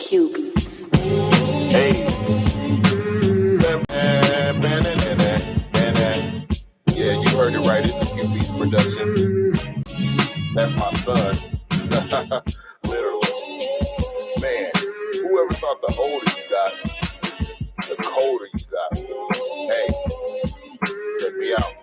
Q Beats. Hey. Yeah, you heard it right. It's a Q Beats production. That's my son. Literally. Man, whoever thought the older you got, the colder you got. Hey, check me out.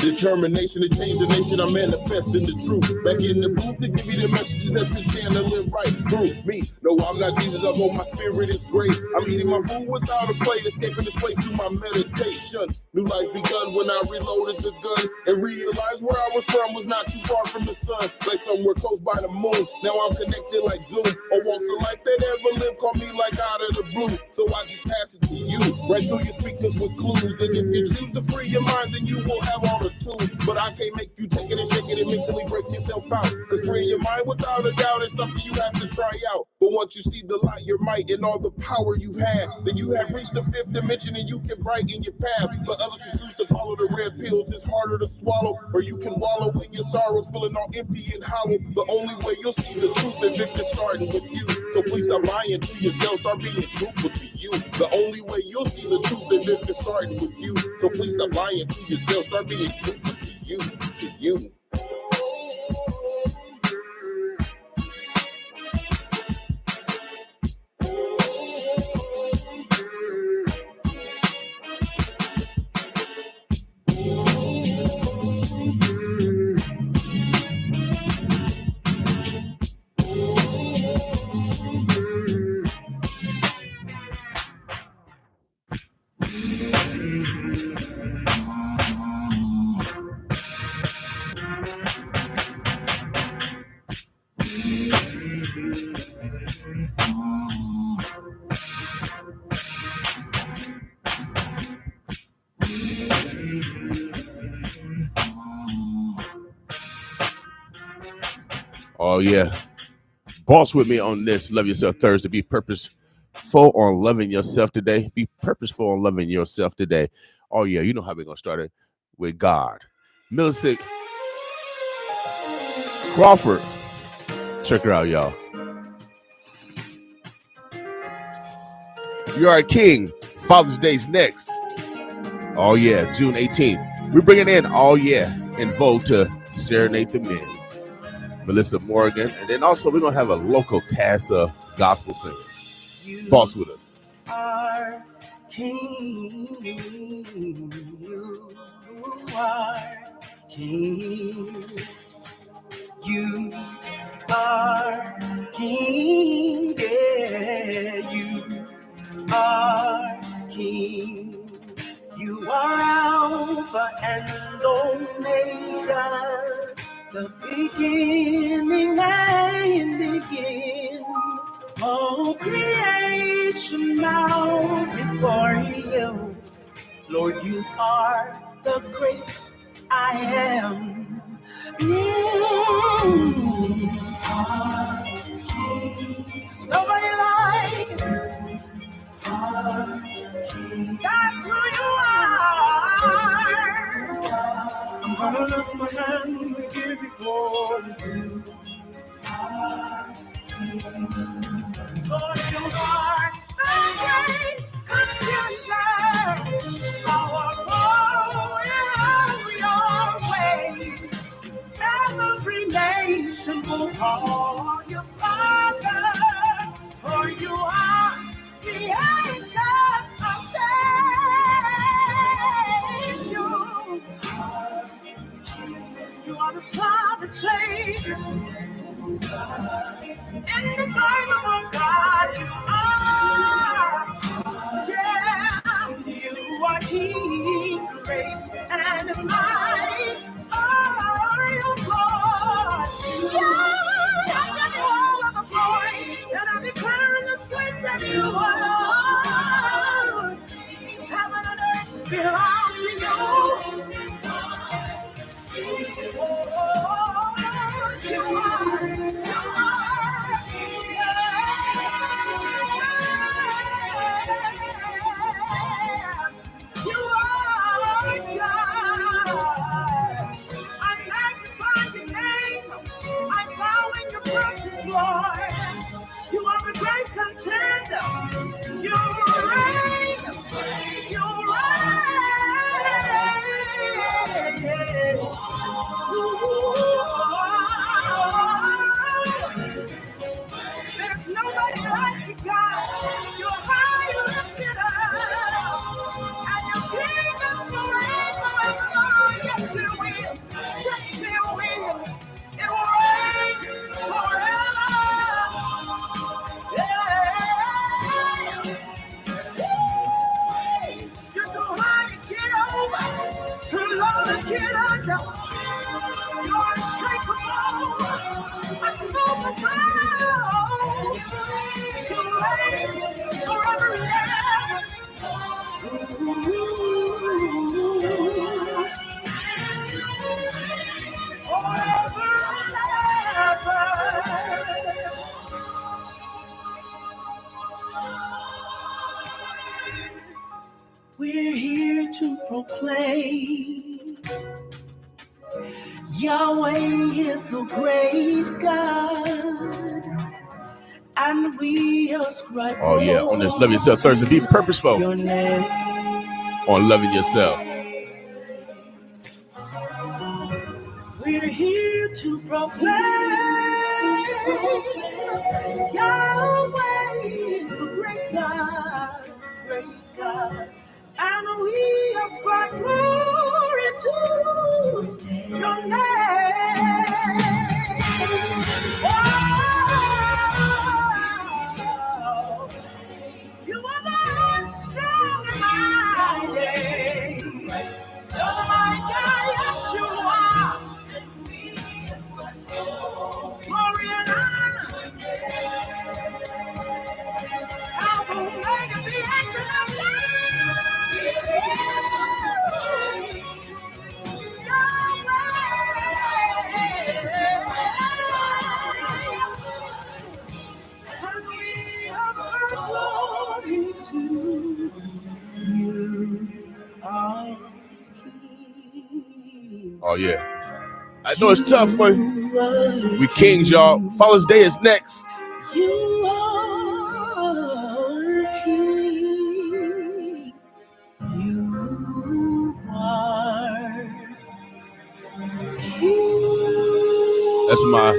Determination to change the nation, I'm manifesting the truth. Back in the booth to give you the messages that's been channeling right through me. No, I'm not Jesus, although my spirit is great. I'm eating my food without a plate, escaping this place through my meditations. New life begun when I reloaded the gun and realized where I was from was not too far from the sun. Like somewhere close by the moon, now I'm connected like Zoom. Or once a life that ever lived called me like out of the blue. So I just pass it to you, right through your speakers with clues. And if you choose to free your mind, then you will have all the tools. But I can't make you take it and shake it and mentally break yourself out. Cause freeing your mind without a doubt is something you have to try out. But once you see the light, your might, and all the power you've had, then you have reached the fifth dimension and you can brighten your path. For others who choose to follow the red pills, it's harder to swallow. Or you can wallow in your sorrows, feeling all empty and hollow. The only way you'll see the truth is if it's starting with you. So please stop lying to yourself, start being truthful to you. The only way you'll see the truth is if it's starting with you. So please stop lying to yourself, start being truthful to you, to you. Oh, yeah. Boss with me on this Love Yourself Thursday. Be purposeful on loving yourself today. Be purposeful on loving yourself today. Oh, yeah. You know how we're going to start it with God. Millicent Crawford. Check her out, y'all. You are a king. Father's Day's next. Oh, yeah. June 18th. We're bringing in, oh, yeah, in Vogue to serenade the men. Melissa Morgan, and then also we're gonna have a local cast of gospel singers. Boss with us. Are king, you are king. You are king, yeah, you are king. You are Alpha and Omega, the beginning and the end. All creation bows before you. Lord, you are the great I am. There's nobody like you. That's who you are. I'm gonna lift my hands and give you glory. Lord, you are the great contender. Powerful in all your ways. Every nation will call you Father. For you are the Ancient of Days. You are the sovereign Savior. In the time of our God, you are. Yeah, you are King, great and mighty. Are you Lord? Yeah, I give you all of the glory, and I declare in this place that you are Lord. Heaven and earth belong to you. You are God. I magnify your name. I bow in your presence, Lord. We're here to proclaim Yahweh is the great God, and we ascribe. Oh yeah, on this Love Yourself Thursday, be purposeful your name. on loving yourself. We're here to proclaim Yahweh is the great God, and we ascribe glory to your name. Oh, you are the strong and mighty. You're the mighty God, yes you are. Glory and honor. Alpha, Omega, the ancient of glory to you, our King. Oh yeah, I know it's tough, but we kings, y'all. Father's Day is next. You are King. You are King. That's my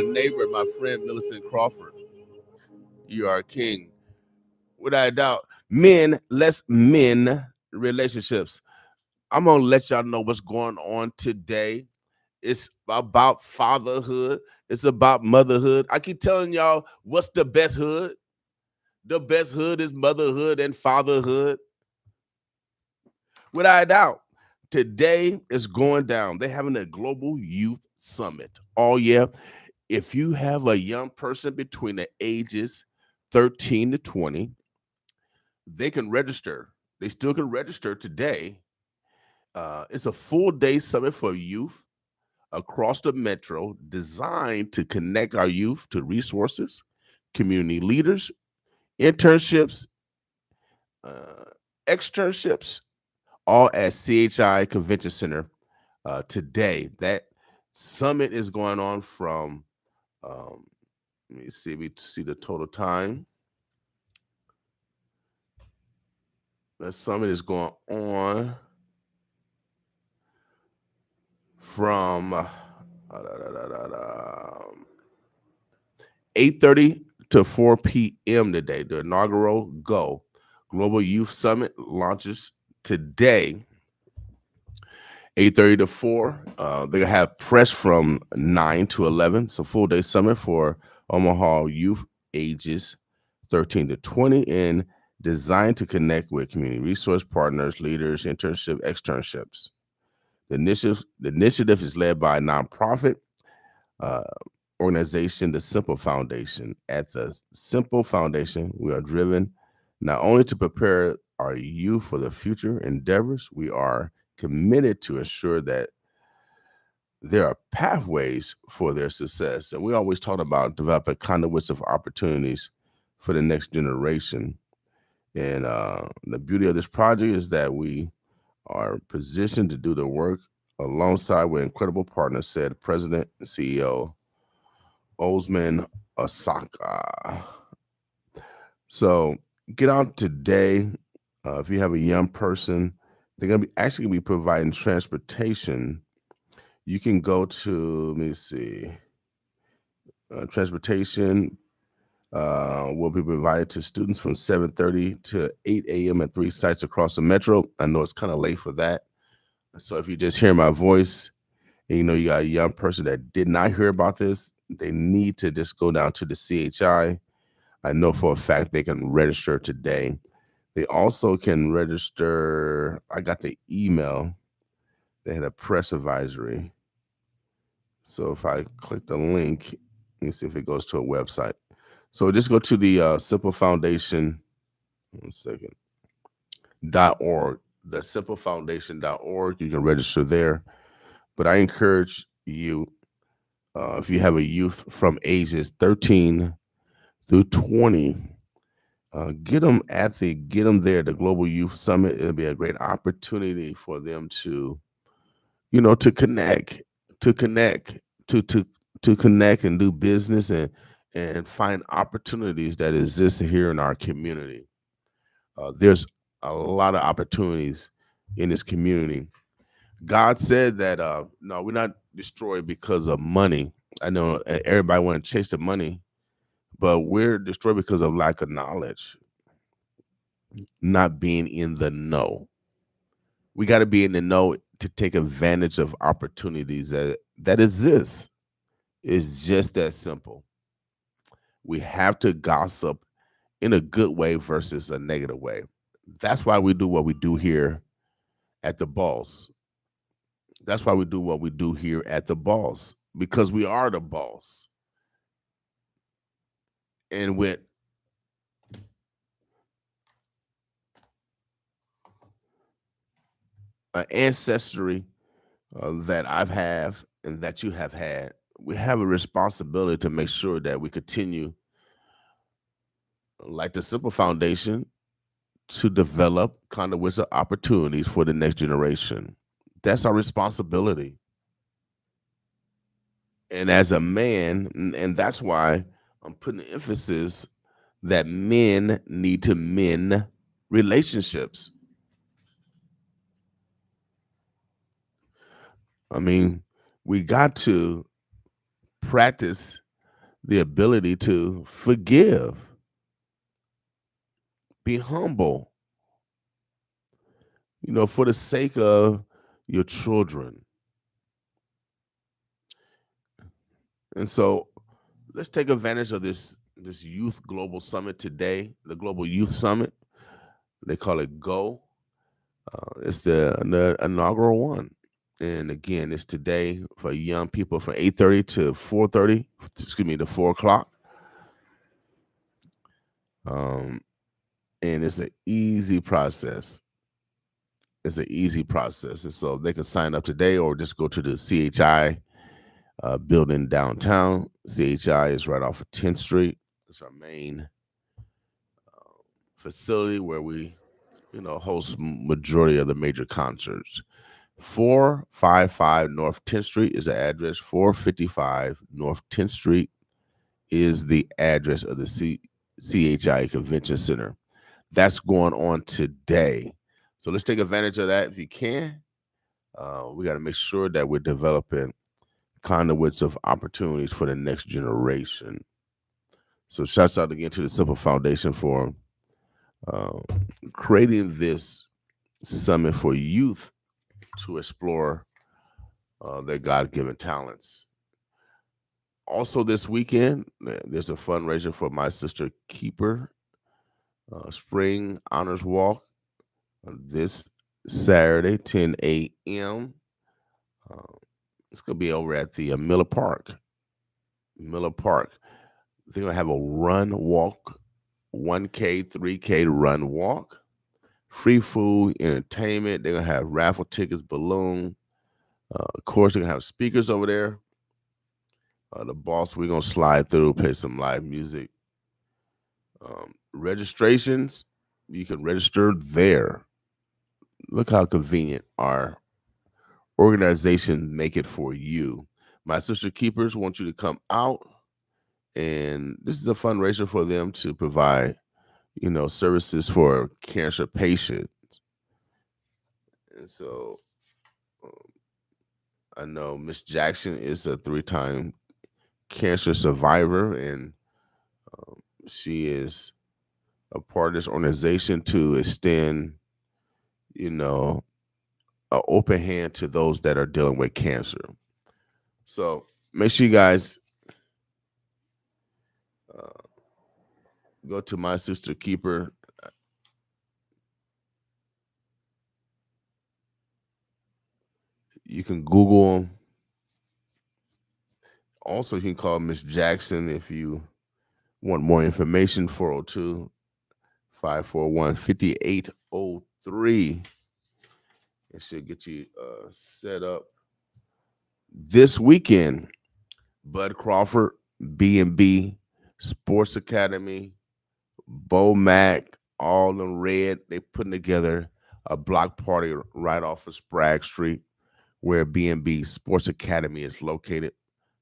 neighbor, my friend Millicent Crawford. You are king. Without a doubt. Men, less men relationships. I'm gonna let y'all know what's going on today. It's about fatherhood. It's about motherhood. I keep telling y'all, what's the best hood? The best hood is motherhood and fatherhood. Without a doubt, today is going down. They're having a global youth summit. Oh, yeah. If you have a young person between the ages 13 to 20, they can register. They still can register today. It's a full day summit for youth across the metro designed to connect our youth to resources, community leaders, internships, externships, all at CHI Convention Center today. That summit is going on from, let me see, we see the total time. The summit is going on from 8:30 to 4 p.m. today. The inaugural Global Youth Summit launches today, 8:30 to 4. They're going to have press from 9 to 11. It's a full day summit for Omaha youth ages 13 to 20 and designed to connect with community resource partners, leaders, externships. The initiative is led by a nonprofit organization, the Simple Foundation. At the Simple Foundation, we are driven not only to prepare our youth for the future endeavors, we are committed to ensure that there are pathways for their success. And we always talk about developing conduits of opportunities for the next generation. And the beauty of this project is that we are positioned to do the work alongside with incredible partners, said President and CEO Osman Osaka. So get out today. If you have a young person, they're going to be actually be providing transportation. You can go to, let me see, transportation will be provided to students from 7:30 to 8 a.m. at 3 sites across the metro. I know it's kind of late for that. So if you just hear my voice and you know you got a young person that did not hear about this, they need to just go down to the CHI. I know for a fact they can register today. They also can register. I got the email. They had a press advisory. So if I click the link, Let me see if it goes to a website. So just go to the Simple Foundation. 1 second. .org. The simplefoundation.org. You can register there. But I encourage you, if you have a youth from ages 13 through 20, get them there at the Global Youth Summit. It'll be a great opportunity for them to, to connect, to connect, to to to connect and do business and find opportunities that exist here in our community. There's a lot of opportunities in this community. God said that no, we're not destroyed because of money. I know everybody want to chase the money, but we're destroyed because of lack of knowledge, not being in the know. We got to be in the know to take advantage of opportunities that exist. It's just that simple. We have to gossip in a good way versus a negative way. That's why we do what we do here at the boss. That's why we do what we do here at the boss, because we are the boss. And with an ancestry that I've have and that you have had, we have a responsibility to make sure that we continue, like the Simple Foundation, to develop conduits of opportunities for the next generation. That's our responsibility. And as a man, and that's why I'm putting the emphasis that men need to mend relationships. I mean, we got to practice the ability to forgive, be humble, for the sake of your children. And so let's take advantage of this youth global summit today, the Global Youth Summit. They call it GO. It's the inaugural one. And again, it's today for young people from 8:30 to 4:30, excuse me, to 4 o'clock. Um, and it's an easy process. It's an easy process. And so they can sign up today or just go to the CHI building downtown. CHI is right off of 10th Street. It's our main facility where we, host majority of the major concerts. 455 North 10th Street is the address. 455 North 10th Street is the address of the CHI Convention Center. That's going on today. So let's take advantage of that if you can. We got to make sure that we're developing conduits of opportunities for the next generation. So shouts out again to the Simple Foundation for uh, creating this summit for youth to explore their God-given talents. Also this weekend, there's a fundraiser for My Sister Keeper Spring Honors Walk this Saturday, 10 a.m. It's going to be over at the Miller Park. Miller Park. They're going to have a run walk, 1K, 3K run walk, free food, entertainment. They're going to have raffle tickets, balloon. Of course, they're going to have speakers over there. The boss, we're going to slide through, play some live music. Registrations, you can register there. Look how convenient our organization make it for you. My Sister Keepers want you to come out, and this is a fundraiser for them to provide, services for cancer patients. And so I know Miss Jackson is a 3-time cancer survivor, and she is a part of this organization to extend, an open hand to those that are dealing with cancer. So make sure you guys go to My Sister Keeper. You can Google them. Also, you can call Miss Jackson if you want more information. 402-541-5803. It should get you set up this weekend. Bud Crawford, B&B, Sports Academy, Bo Mac, all them red. They putting together a block party right off of Sprague Street, where B&B Sports Academy is located.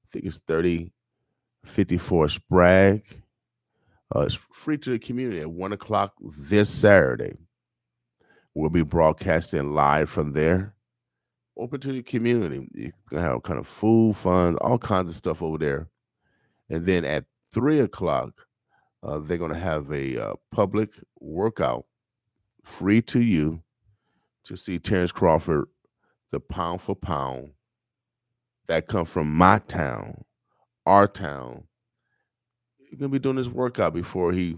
I think it's 3054 Sprague. It's free to the community at 1 o'clock this Saturday. We'll be broadcasting live from there. Open to the community. You can have kind of food, fun, all kinds of stuff over there. And then at 3 o'clock, they're going to have a public workout free to you to see Terrence Crawford, the pound for pound that come from my town, our town. He's going to be doing this workout before he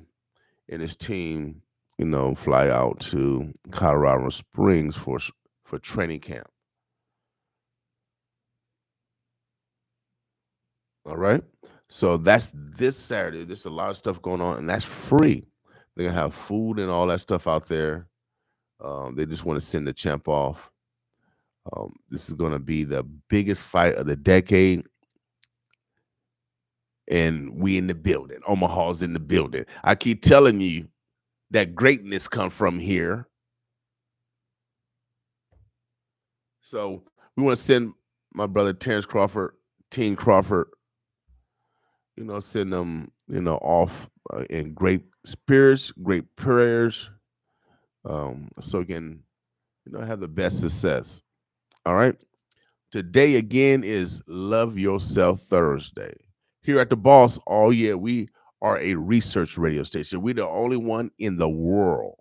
and his team, fly out to Colorado Springs for training camp. All right. So that's this Saturday. There's a lot of stuff going on, and that's free. They're going to have food and all that stuff out there. They just want to send the champ off. This is going to be the biggest fight of the decade. And we in the building. Omaha's in the building. I keep telling you that greatness come from here. So we want to send my brother Terrence Crawford, Team Crawford, send them, off in great spirits, great prayers, so we can, have the best success. All right. Today again is Love Yourself Thursday. Here at The Boss, we are a research radio station. We're the only one in the world.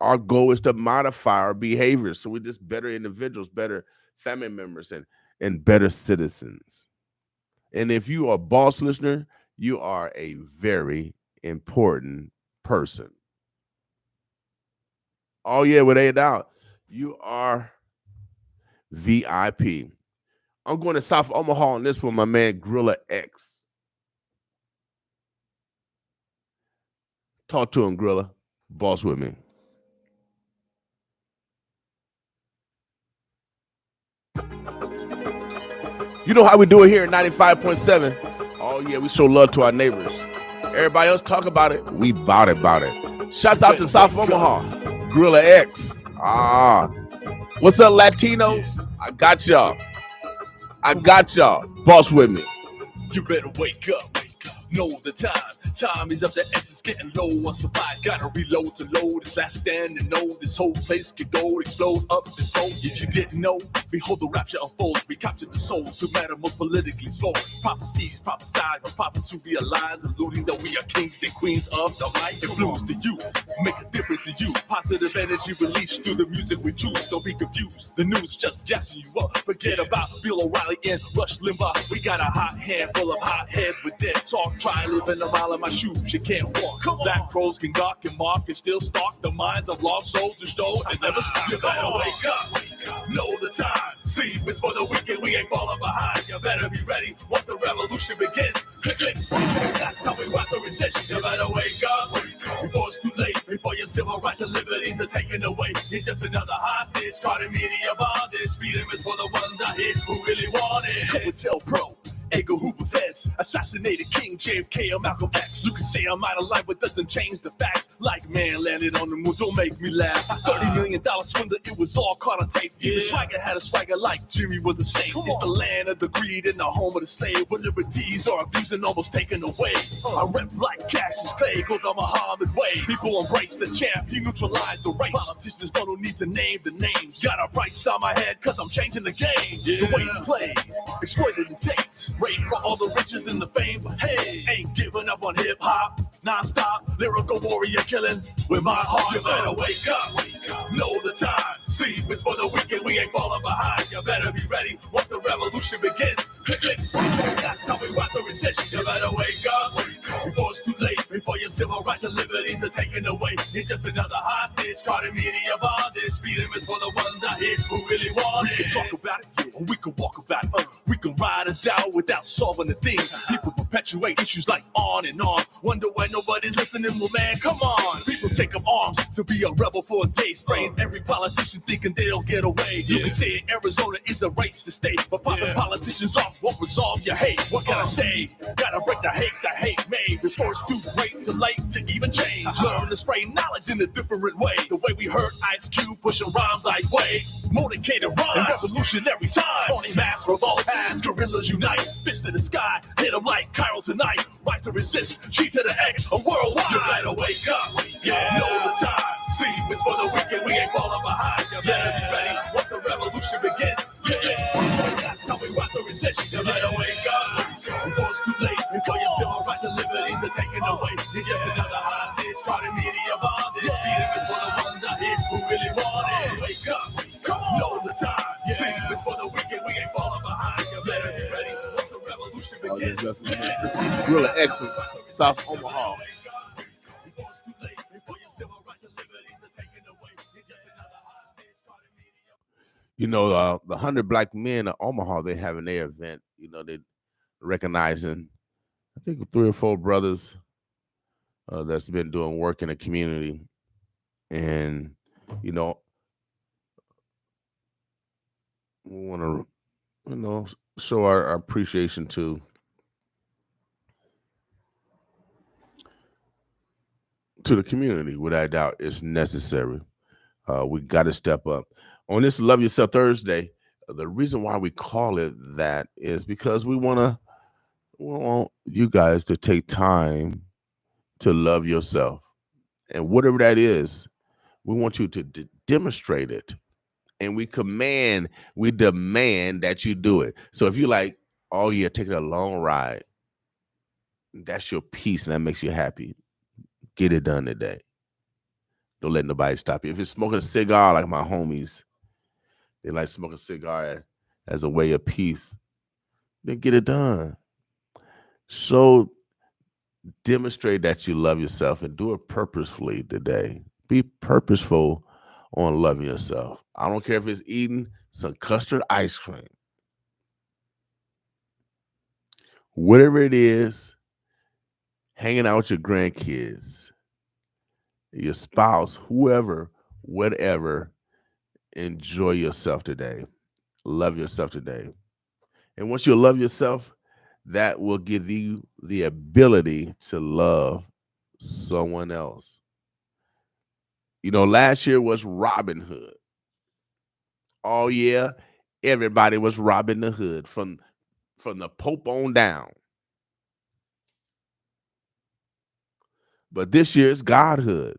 Our goal is to modify our behavior so we're just better individuals, better family members, and better citizens. And if you are a Boss listener, you are a very important person. Without a doubt, you are VIP. I'm going to South Omaha on this one, my man Gorilla X. Talk to him, Gorilla. Boss with me. You know how we do it here at 95.7. We show love to our neighbors. Everybody else talk about it. We bout it. Shouts out to South Omaha. Gorilla X. What's up, Latinos? I got y'all. Boss with me. You better wake up. Know the time. Time is of the essence, getting low on supply. Gotta reload to load. It's last stand and know this whole place could go explode up the smoke. If you didn't know, behold the rapture unfold. We capture the souls who matter most politically slow. Prophecies prophesied by prophets who realize, alluding that we are kings and queens of the light. Influence the youth, make a difference in you. Positive energy released through the music we choose. Don't be confused. The news just gassing you up. Forget about Bill O'Reilly and Rush Limbaugh. We got a hot handful of hot heads with dead talk. Try living a mile in my shoes. You can't walk. Black crows can gawk and mock and still stalk the minds of lost souls who stole and never stop. You better wake up. Know the time. Sleep is for the wicked. We ain't falling behind. You better be ready once the revolution begins. Click, click. That's how we rise to resist. You better wake up. Before it's too late. Before your civil rights and liberties are taken away. You're just another hostage. Caught in media bondage. Freedom is for the ones I hit who really want it. COINTELPRO. Edgar Hoover feds, assassinated King JFK or Malcolm X. You can say I'm out of line, but doesn't change the facts. Like man landed on the moon, don't make me laugh. $30 million swindler, it was all caught on tape. Even Swagger had a swagger like Jimmy was a saint. It's the land of the greed and the home of the slave, where liberties are abused and almost taken away. I rep like Cassius Clay, go the Muhammad way. People embrace the champ, he neutralized the race. Politicians don't need to name the names. Got a price on my head, cause I'm changing the game. The way it's played, exploited and taped. Raid for all the riches and the fame, but hey, ain't giving up on hip-hop. Non-stop, lyrical warrior killing with my heart. You better wake up, know the time. Sleep is for the wicked, we ain't falling behind. You better be ready once the revolution begins. Click, click. That's how we rise to resist. You better wake up before it's too late. Before your civil rights and liberties are taken away. You're just another hostage, caught in media bondage. Freedom is for the ones I out here who really want it. We can talk about it, yeah, or we can walk about it. We can ride it down without solving a thing. People perpetuate issues like on and on. Wonder why nobody's listening, well, man, come on. People take up arms to be a rebel for a day. Spraying every politician thinking they don't get away. You can say Arizona is a racist state, but popping politicians off won't resolve your hate. What can I say? Gotta break the hate made before it's too late to even change. Learn to spray knowledge in a different way. The way we heard Ice Cube pushing rhymes like way. Motivated rhymes and revolutionary times. Phony mass revolts as guerrillas unite. Fist in the sky, hit them like Cairo tonight. Rise to resist, G to the X, a worldwide. You better wake up, yeah, know the time. Sleep is for the weekend, we ain't falling behind. You better be ready once the revolution begins. Yeah, that's how we rise to resist. You better wake up, before it's too late. Before your civil rights and liberties are taken away. You're just another hostage, caught in media bondage. Freedom is for the ones out here who really want it. Wake up, come on, know the time. Sleep is for the weekend, we ain't falling behind. You better be ready once the revolution begins. Really excellent. South Omaha. You know, the 100 Black Men of Omaha, they having their event. You know, they recognizing, I think, 3 or 4 brothers that's been doing work in the community. And, you know, we want to, you know, show our appreciation to the community. Without doubt, it's necessary. We got to step up. On this Love Yourself Thursday, the reason why we call it that is because we want you guys to take time to love yourself. And whatever that is, we want you to demonstrate it. And we demand that you do it. So if you like, oh yeah, taking a long ride, that's your peace and that makes you happy. Get it done today. Don't let nobody stop you. If you're smoking a cigar, like my homies, they like smoking a cigar as a way of peace, then get it done. So demonstrate that you love yourself and do it purposefully today. Be purposeful on loving yourself. I don't care if it's eating some custard ice cream. Whatever it is, hanging out with your grandkids, your spouse, whoever, whatever, enjoy yourself today. Love yourself today. And once you love yourself, that will give you the ability to love someone else. You know, last year was Robin Hood. Oh yeah, everybody was robbing the hood from the Pope on down. But this year it's Godhood.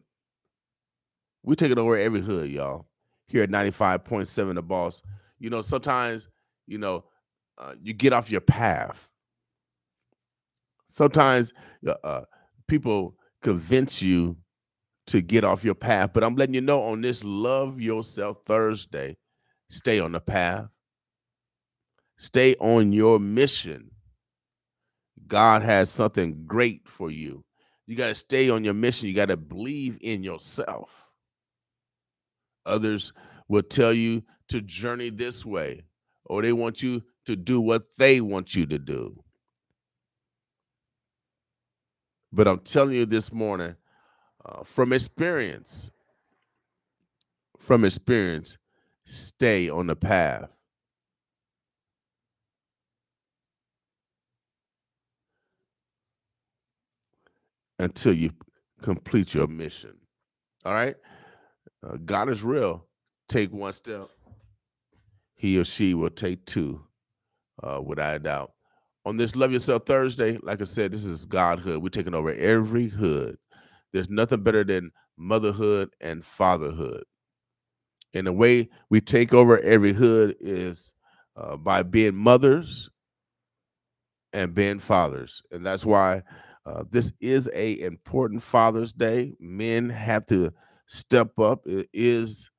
We're taking over every hood, y'all. Here at 95.7 The Boss. You know, sometimes, you know, you get off your path. Sometimes people convince you to get off your path. But I'm letting you know on this Love Yourself Thursday, stay on the path. Stay on your mission. God has something great for you. You got to stay on your mission. You got to believe in yourself. Others will tell you to journey this way, or they want you to do what they want you to do. But I'm telling you this morning, from experience, stay on the path. Until you complete your mission. All right? God is real. Take one step. He or she will take 2, without a doubt. On this Love Yourself Thursday, like I said, this is Godhood. We're taking over every hood. There's nothing better than motherhood and fatherhood. And the way we take over every hood is by being mothers and being fathers. And that's why this is a important Father's Day. Men have to step up. It is,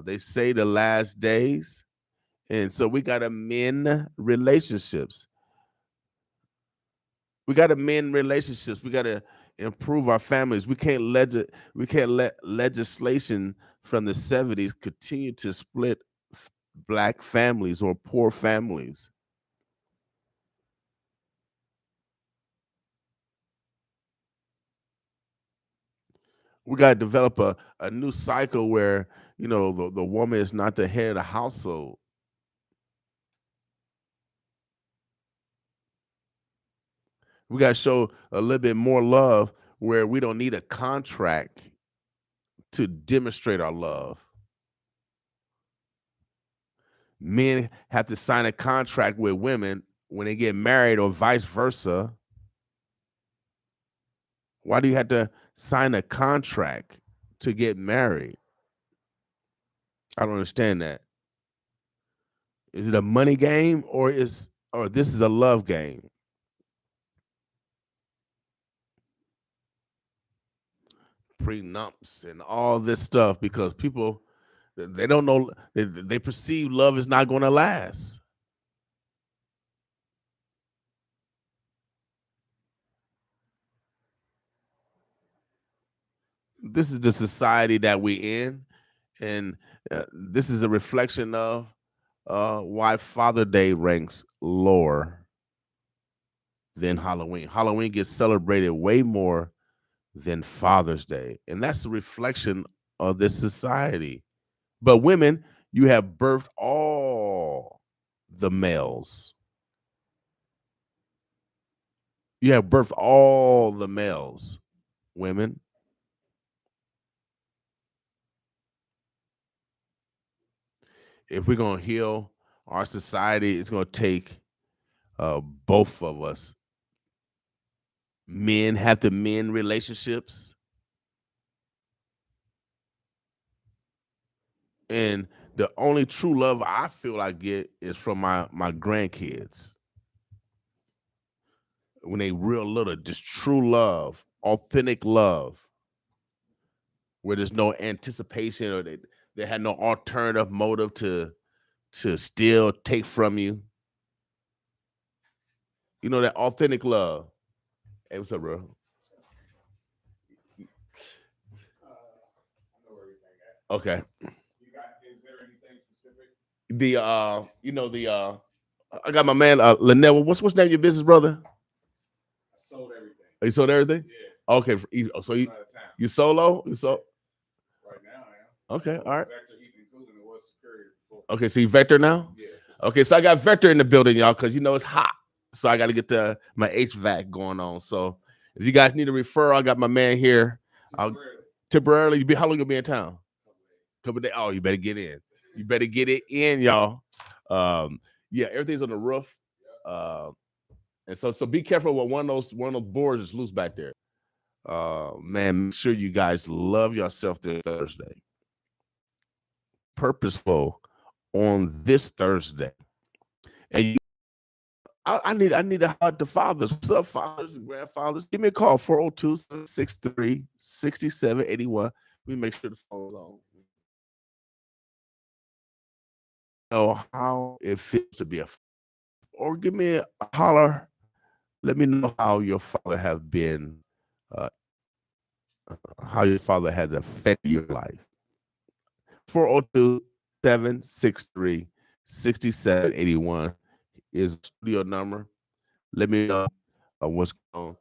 they say, the last days. And so we got to mend relationships. We got to mend relationships. We got to improve our families. We can't let legislation from the 70s continue to split black families or poor families. We got to develop a new cycle where, the woman is not the head of the household. We got to show a little bit more love where we don't need a contract to demonstrate our love. Men have to sign a contract with women when they get married or vice versa. Why do you have to sign a contract to get married? I don't understand that. Is it a money game or this is a love game? Prenups and all this stuff because people they don't know, they perceive love is not going to last. This is the society that we in, and this is a reflection of why Father Day ranks lower than Halloween. Halloween gets celebrated way more than Father's Day, and that's a reflection of this society. But women, you have birthed all the males. You have birthed all the males, women. If we're going to heal our society, it's going to take both of us. Men have to mend relationships. And the only true love I feel I get is from my grandkids. When they real little, just true love, authentic love, where there's no anticipation or they had no alternative motive to steal, take from you. You know, that authentic love. Hey, what's up, bro? Okay. Is there anything specific? I got my man Linnell. What's the name of your business, brother? I sold everything. You sold everything? Yeah. Okay. So you solo? You sold? Right now I am. Okay, all right. Vector heating and cooling. It was superior before. Okay, so you Vector now? Yeah. Okay, so I got Vector in the building, y'all, because it's hot. So I got to get my HVAC going on. So if you guys need a referral, I got my man here. Temporarily. How long you be in town? Couple days. Oh, you better get in. You better get it in, y'all. Yeah, everything's on the roof. And so be careful with one of those boards is loose back there. Man, make sure you guys love yourself this Thursday. Purposeful on this Thursday. And I need to hug the fathers. What's up, fathers and grandfathers? Give me a call, 402-763-6781. We make sure the phone's on. Know how it feels to be or give me a holler. Let me know how your father have been, how your father has affected your life. 402-763-6781 is the studio number. Let me know what's going on.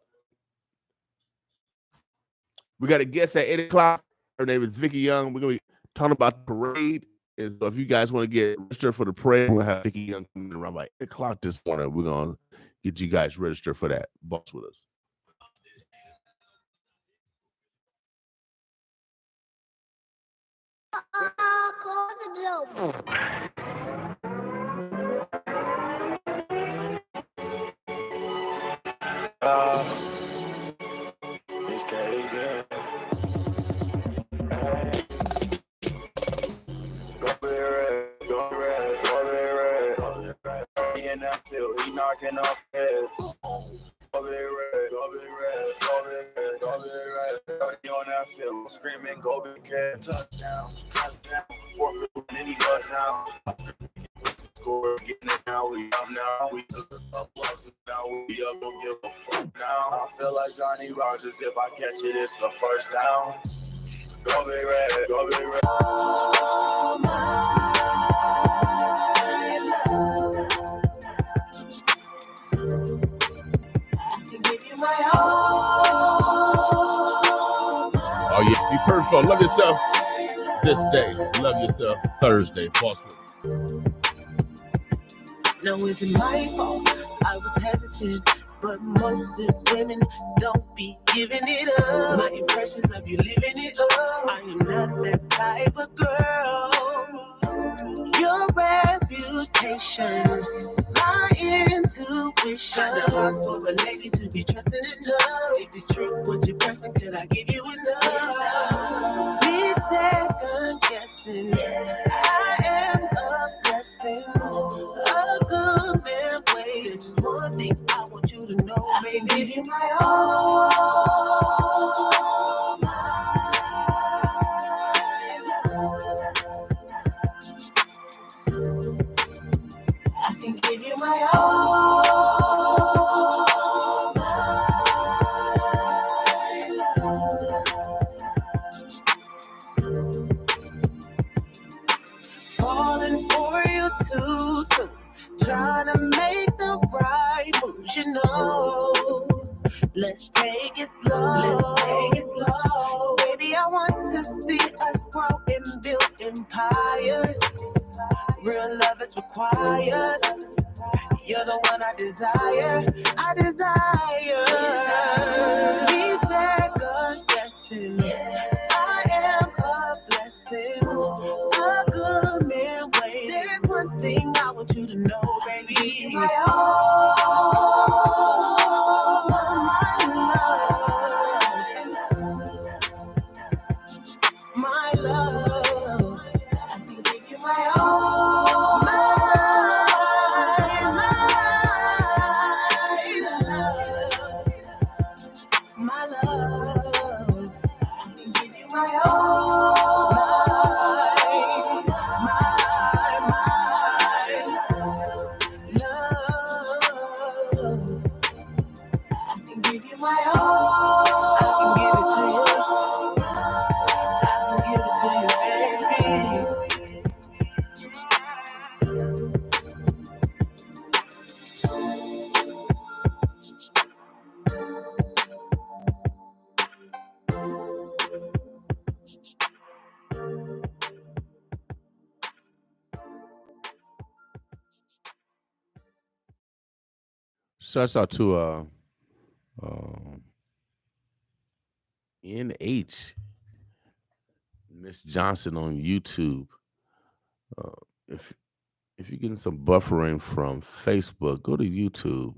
We got a guest at 8:00. Her name is Vickie Young. We're going to be talking about the parade. And so if you guys want to get registered for the parade, we're going to have Vickie Young coming around by 8:00 this morning. We're going to get you guys registered for that. Boss with us. He knocking off heads. Go big red, go big red, go big red, go big red. He on that field, screaming, go big cat. Touchdown, forfeit, and he got now. Score, getting it now, we up now. We up, now we up, don't give a fuck now. I feel like Johnny Rogers, if I catch it, it's a first down. Go big red, go big red. Oh, my love. I can give you my all. Oh yeah, be perfect. Love yourself this day. Love yourself Thursday. Pause. No, is it my fault? I was hesitant, but most good women don't be giving it up. My impressions of you living it up. I am not that type of girl. Your reputation, my intuition. Kinda hard for a lady to be trusting in love. If it's true, what you're pressing, could I give you enough? Be second guessing. I am a blessing. A good man way. There's just one thing I want you to know, baby. Give you my all. I can give you my all. Falling for you too soon. Trying to make the right moves, you know. Let's take it slow. Let's take it slow. Baby, I want to see us grow and build empires. Real love is required. You're the one I desire. I desire. Be second guessing. I am a blessing. A good man way. There's one thing I want you to know, baby. My all, my love. I can give you my all. My love, I can give you my all. Love, I can give you my all. I can give it to you. I can give it to you, baby. Shouts out to NH Miss Johnson on YouTube. Uh, if you're getting some buffering from Facebook, go to YouTube.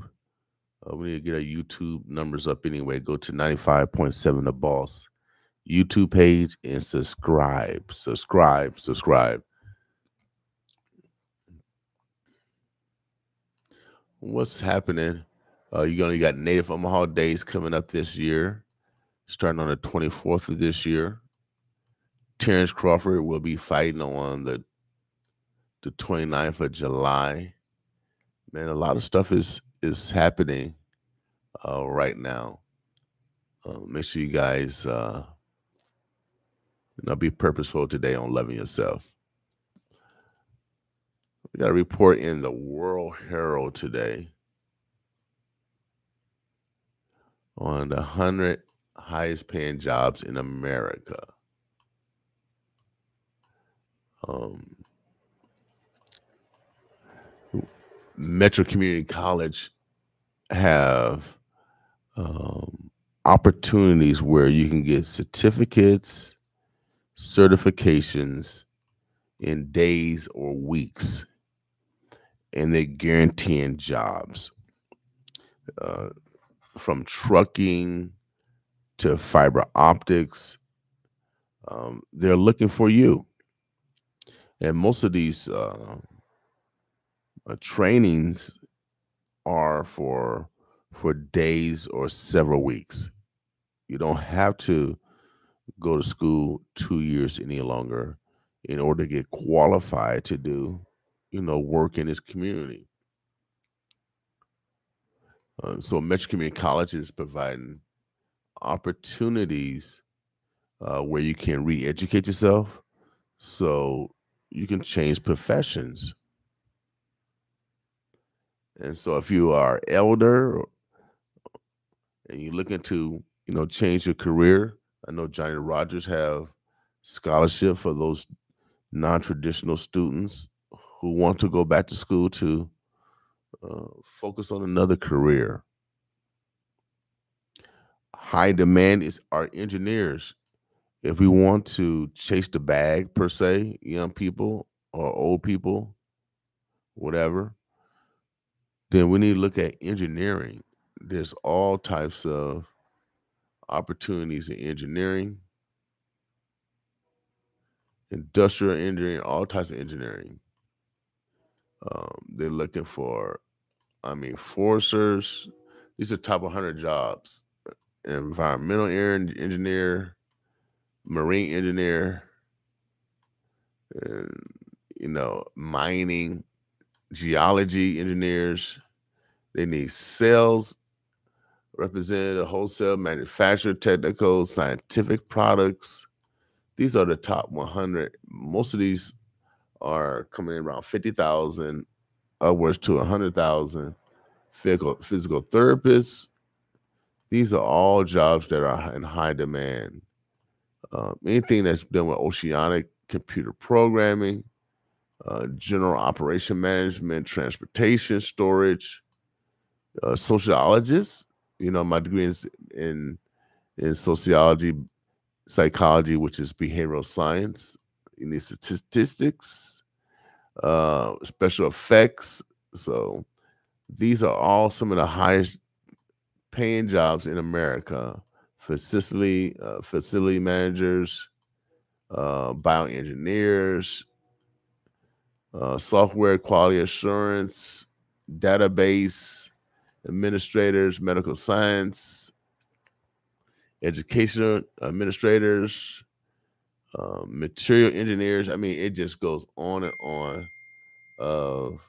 We need to get our YouTube numbers up anyway. Go to 95.7 The Boss YouTube page and subscribe. Subscribe. What's happening? You got Native Omaha Days coming up this year, starting on the 24th of this year. Terrence Crawford will be fighting on the 29th of July. Man, a lot of stuff is happening right now. Make sure you guys be purposeful today on loving yourself. We got a report in the World Herald today on the 100 highest paying jobs in America. Metro Community College have opportunities where you can get certificates, certifications in days or weeks, and they're guaranteeing jobs. From trucking to fiber optics, they're looking for you. And most of these trainings are for days or several weeks. You don't have to go to school 2 years any longer in order to get qualified to do, work in this community. So Metro Community College is providing opportunities where you can re-educate yourself, so you can change professions. And so if you are elder and you're looking to, change your career, I know Johnny Rogers have scholarship for those non-traditional students who want to go back to school to focus on another career. High demand is our engineers. If we want to chase the bag per se, young people or old people, whatever, then we need to look at engineering. There's all types of opportunities in engineering, industrial engineering, all types of engineering. They're looking for, foresters. These are top 100 jobs: environmental engineer, marine engineer, and, mining, geology engineers. They need sales representative, wholesale, manufacturer, technical, scientific products. These are the top 100. Most of these are coming in around 50,000, upwards to 100,000. Physical therapists. These are all jobs that are in high demand. Anything that's done with oceanic computer programming, general operation management, transportation, storage, sociologists. My degree is in sociology, psychology, which is behavioral science. You need statistics, special effects. So these are all some of the highest paying jobs in America. Facility managers, bioengineers, software quality assurance, database administrators, medical science, educational administrators, material engineers. It just goes on and on of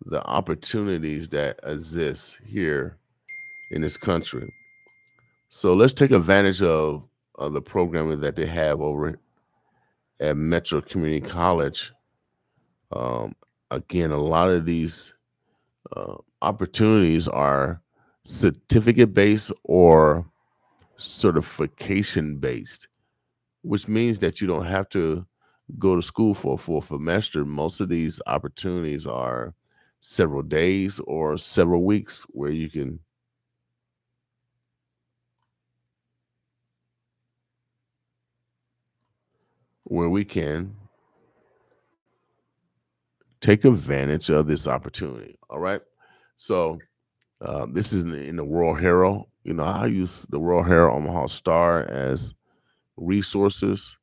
the opportunities that exist here in this country. So let's take advantage of the programming that they have over at Metro Community College. Um, Again, a lot of these opportunities are certificate based or certification based, which means that you don't have to go to school for a full semester. Most of these opportunities are several days or several weeks where we can take advantage of this opportunity. All right. So this is in the World Herald. I use the World Herald, Omaha Star as resources.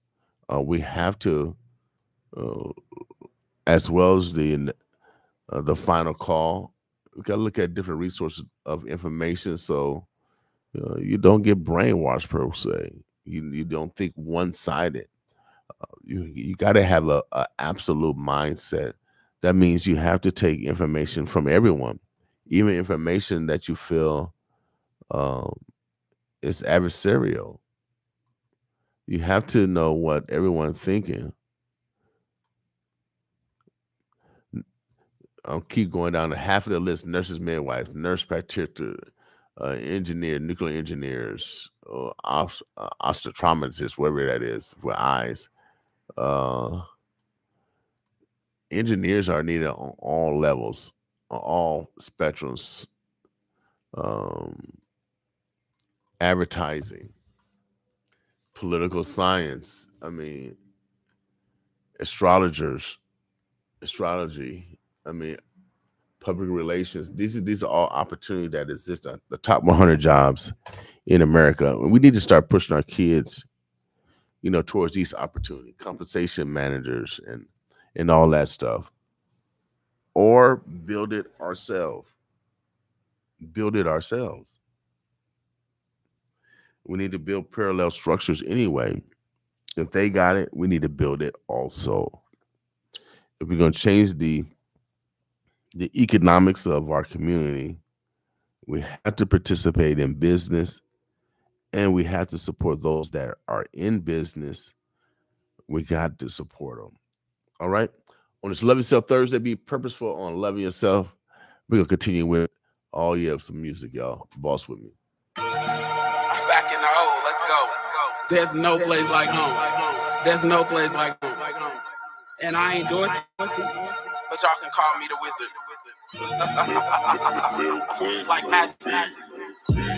We have to, uh, as well as the final call. We got to look at different resources of information, so you don't get brainwashed per se. You don't think one sided. You got to have a absolute mindset. That means you have to take information from everyone, even information that you feel um, is adversarial. You have to know what everyone's thinking. I'll keep going down to half of the list: nurses, midwives, nurse practitioner, engineer, nuclear engineers, optometrists, whatever that is, with eyes. Uh, Engineers are needed on all levels, on all spectrums. Um, Advertising, political science. Astrologers, astrology. I mean, public relations. These are all opportunities that exist on the top 100 jobs in America. And we need to start pushing our kids, towards these opportunities, compensation managers and all that stuff, or build it ourselves. Build it ourselves. We need to build parallel structures anyway. If they got it, we need to build it also. If we're going to change the economics of our community, we have to participate in business, and we have to support those that are in business. We got to support them. All right. On this Love Yourself Thursday, be purposeful on loving yourself. We're going to continue with all you have some music, y'all. Boss with me. I'm back in the hole. Let's go. There's no place like home. There's no place like home. And I ain't doing it, but y'all can call me the wizard. It's like magic.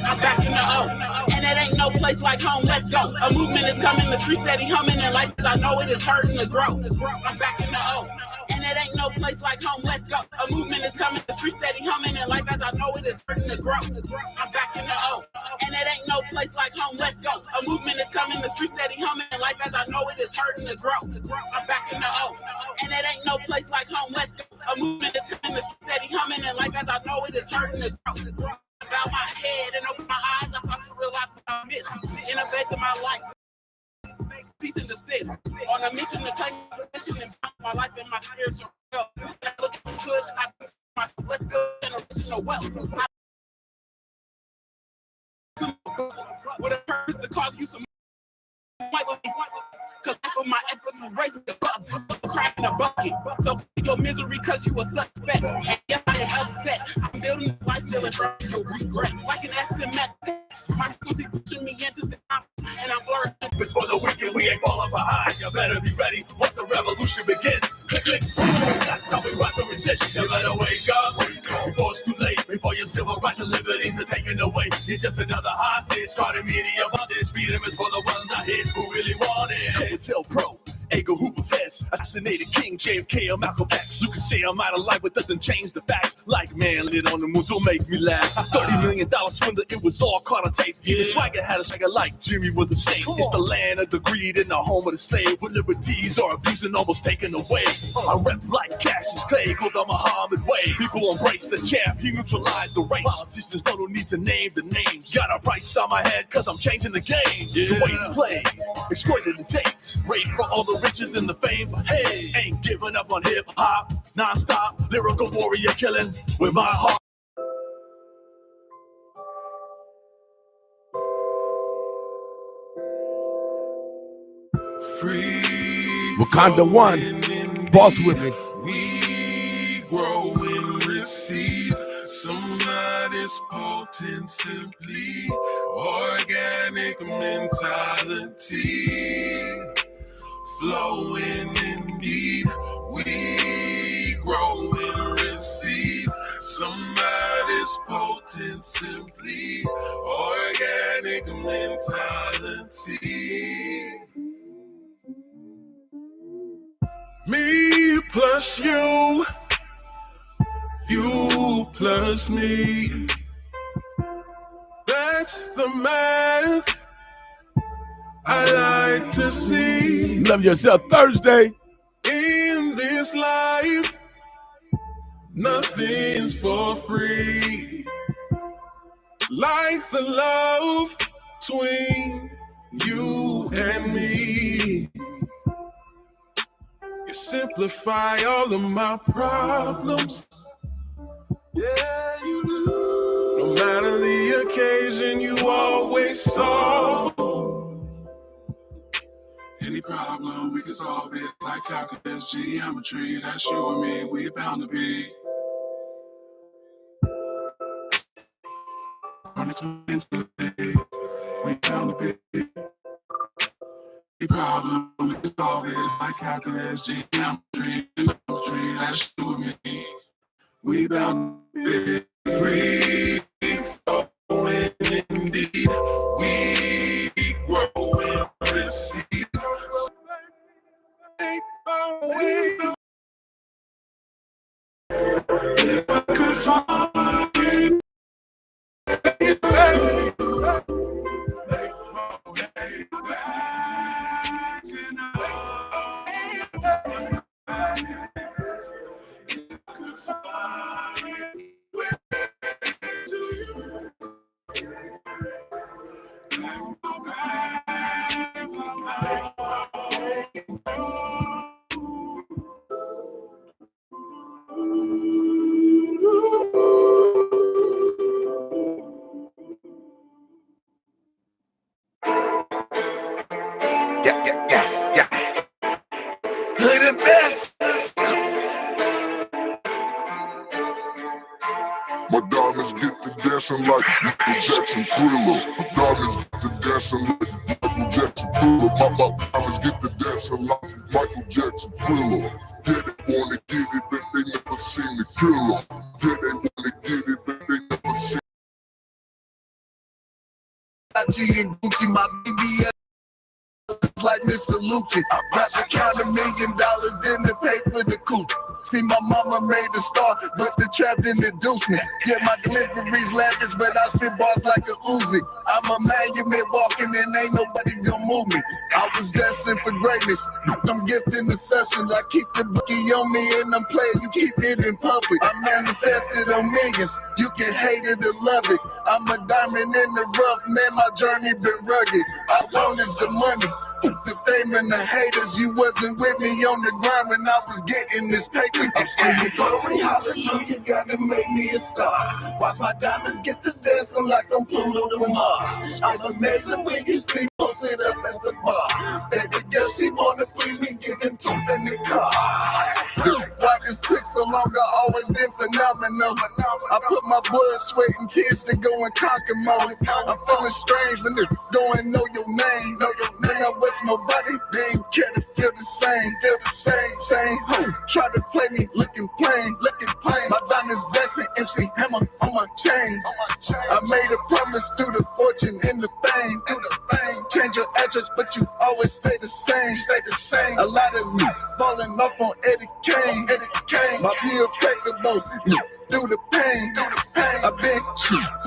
I'm back in the O, and it ain't no place like home. Let's go. A movement is coming, the streets steady humming, and life as I know it is hurting to grow. I'm back in the O, and it ain't no place like home. Let's go. A movement is coming, the streets steady humming, and life as I know it is hurting to grow. I'm back in the O, and it ain't no place like home. Let's go. A movement is coming, the streets steady humming, and life as I know it is hurting to grow. I'm back in the O, and it ain't no place like home. Let's go. A movement is coming, the streets steady humming, and life as I know it is hurting to grow. Bow my head and open my eyes, I start to realize what I missed. In a phase of my life, cease and desist. On a mission to take my position and balance my life and my spiritual health. Looking good, I my let's go generational wealth. With a purpose to cause you some cause for my efforts will raise me above, crack in a bucket. So your misery cause you a suspect. And yeah, I am upset. I'm building a life still in no regret. Like an accident my frequency pushing me into the top, and I'm flourishing. It's for the wicked, we ain't falling behind. You better be ready once the revolution begins. Click, click. That's how we rise to resist. You better wake up before it's too late. Before your civil rights and liberties are taken away. You're just another hostage. Starting media bondage. Freedom is for the ones I hit who really want it. Tell Pro, Edgar Hoover Feds, assassinated King JFK or Malcolm X. You can say I'm out of life, but doesn't change the facts. Like man, lit on the moon, don't make me laugh. $30 million swindler, it was all caught on tape. Even Swagger had a swagger like Jimmy was a saint. It's the land of the greed and the home of the slave, where liberties are abused and almost taken away. I rep like Cassius Clay, go the Muhammad way. People embrace the champ, he neutralized the race. Politicians don't need to name the names. Got a price on my head, cause I'm changing the game. The way it's played, exploited and taped. Raid for all the riches and the fame, but hey, ain't giving up on hip hop. Non-stop, lyrical warrior killing with my heart. Free Wakanda One, boss with me. We grow and receive somebody's potent, simply organic mentality. Flowing indeed, we grow and receive somebody's potent, simply organic mentality. Me plus you, you plus me. That's the math I like to see. Love Yourself Thursday. In this life, nothing's for free. Like the love between you and me. You simplify all of my problems. Yeah, you do. No matter the occasion, you always solve. Any problem, we can solve it. Like calculus, geometry, that's you and me, we bound to be. We bound to be. Any problem, we can solve it. Like calculus, geometry, that's you and me, we bound to be. Free flowing indeed, we grow and receive. If I could find dancing like Michael Jackson Thriller. My diamonds get to dancing like Michael Jackson Thriller. My diamonds get to dancing like Michael Jackson Thriller. Yeah, they wanna get it, but they never seen the killer. Yeah, they wanna get it, but they never seen. G and Gucci, my BBS like Mr. Lucci. I'd rather count $1 million than to pay for the coupe. See, my mama made a star, but the trap didn't induce me. Yeah, my deliveries lavish, but I spit bars like a Uzi. I'm a monument walking and ain't nobody gonna move me. I was destined for greatness. I'm gifted in sessions. I keep the bookie on me and I'm playing. You keep it in public. I manifested on millions. You can hate it or love it. I'm a diamond in the rough, man. My journey been rugged. All I want is the money. The fame and the haters, you wasn't with me on the grind when I was getting this paper. I'm screaming glory, hallelujah, gotta make me a star. Watch my diamonds get to dancing like I'm Pluto to Mars. It's amazing when you see me posted up at the bar. Baby girl, she wanna please me, giving top in the car. Why this took so long, I always been phenomenal. I put my blood, sweat, and tears to go and conquer mode. I'm feeling strange when they go and know your name. I'm with nobody, they ain't care to feel the same. Try to play me, looking plain. My diamonds dancing, MC Hammer on my chain. I made a promise through the fortune and the fame. Change your address, but you always stay the same. A lot of me falling off on Eddie Kane. My view impeccable, through the pain. I've been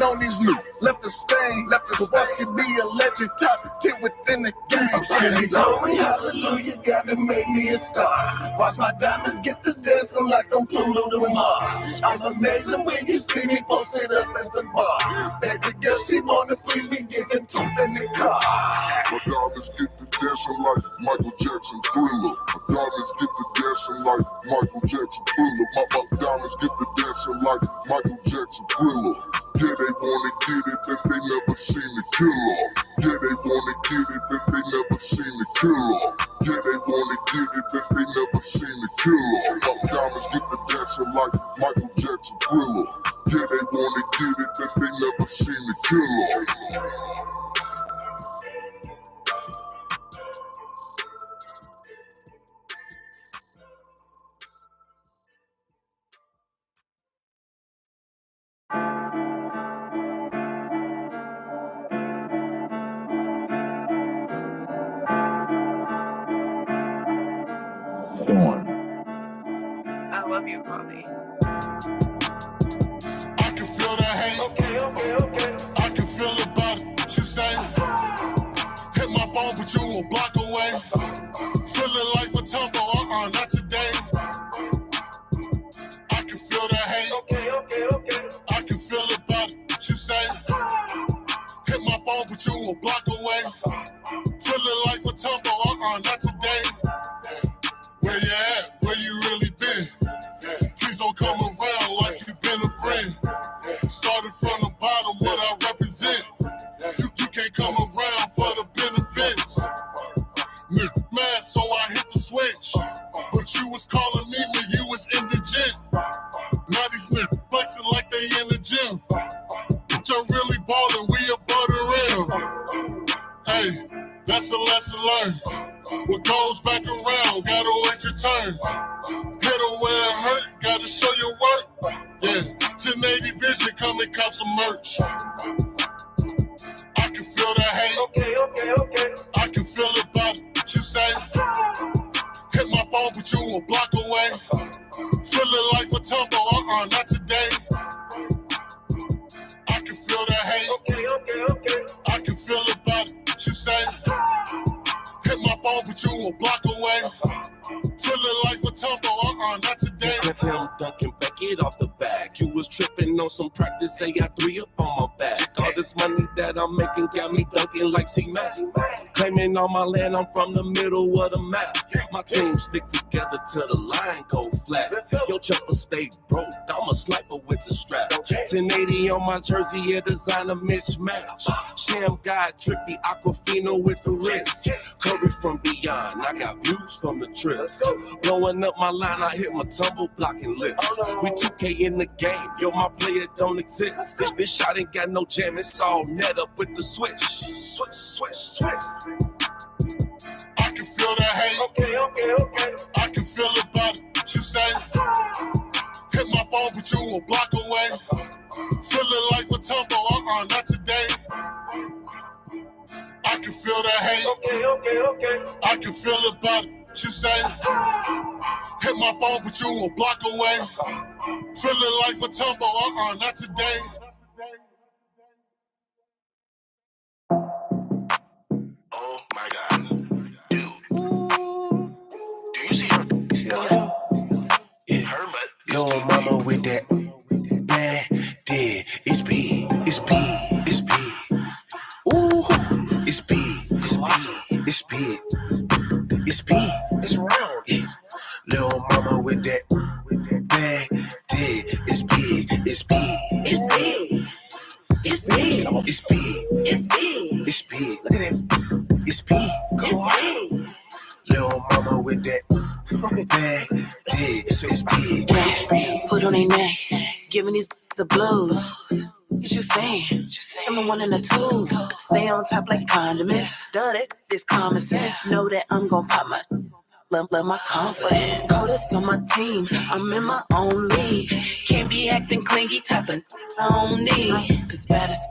on these new, left a stain. Boss can be a legend, top tip within the game. I'm screaming glory, hallelujah, gotta make me a star. Watch my diamonds get to dancing like I'm Pluto to Mars. I'm amazing when you see me posted up at the bar. Baby girl, she wanna please me, giving top in the car. My diamonds get to dancing like Michael Jackson Thriller. My diamonds get to dancing like Michael Jackson Thriller. My diamonds get to dancing like Michael Jackson Thriller. Yeah, they wanna get it, but they never seen the killer. Yeah, they wanna get it, but they never seen the killer. Yeah, they wanna get it, but they never seen the killer. My diamonds get to dancing like Michael Jackson Thriller. Yeah, they wanna get it, but they never seen the killer. Storm. I love you, Bobby. I can feel the hate. Okay. I can feel about it. She say, hit my phone, but you a block away. Feeling like my tempo, not today. I can feel the hate. Okay. I can feel about it. She say, hit my phone, but you a block away. Feeling like my tempo, not today. Where you at? Where you really been? Please don't come around like you been a friend. Started from the bottom, what I represent. You can't come around for the benefits. Nigga mad, so I hit the switch. But you was calling me when you was indigent. Now these niggas flexing like they in the gym. Bitch, I'm really ballin', we a butter rim. Hey, that's a lesson learned. What goes back around, gotta wait your turn. Hit 'em where it hurt, gotta show your work. Yeah, 1080 vision, come and cop some merch. I can feel the hate. Okay. I can feel about it. You say, hit my phone, but you a block away. Feeling like my tempo, not today. I can feel the hate. Okay. I can feel about it. You say, hit my phone, but you a block away. Feeling like my tempo, not today. That's him dunking back it off the back. You was tripping on some practice, they got 3 up on my back. All the this money that I'm making got me dunking like T-Mac. Claiming on my land, I'm from the middle of the map. My team stick together till the line go flat. Yo, chopper stay broke, I'm a sniper with the strap. 1080 on my jersey, a designer mismatch. Sham God, tricky Aquafina with the wrist. Curry from beyond, I got views from the trips. Blowing up my line, I hit my tumble blocking lips. We 2K in the game, yo, my player don't exist. This shot ain't got no jam, it's all net up with the switch. Switch. I can feel the hate. Okay. I can feel about it. You say, hit my phone, but you a block away. Feeling like Matumbo, not today. I can feel the hate. Okay. I can feel about it. You say, hit my phone, but you a block away. Feeling like Matumbo, not today. Oh my God, dude. Do you see her? Yeah. Her butt. Little mama with that bad dead. It's B. Ooh, it's B. It's round. Yeah. Little mama with that bad dead. It's B. Look at that. It's B. Come on. Little mama with that bad dead. It's B. Put on their neck, giving these the blues. What you saying? I'm the one in the two. Stay on top like condiments. Done it, this common sense. Know that I'm gon' pop my love my confidence. Coldest on my team, I'm in my own league. Can't be acting clingy, typing I don't need. Cause baddest,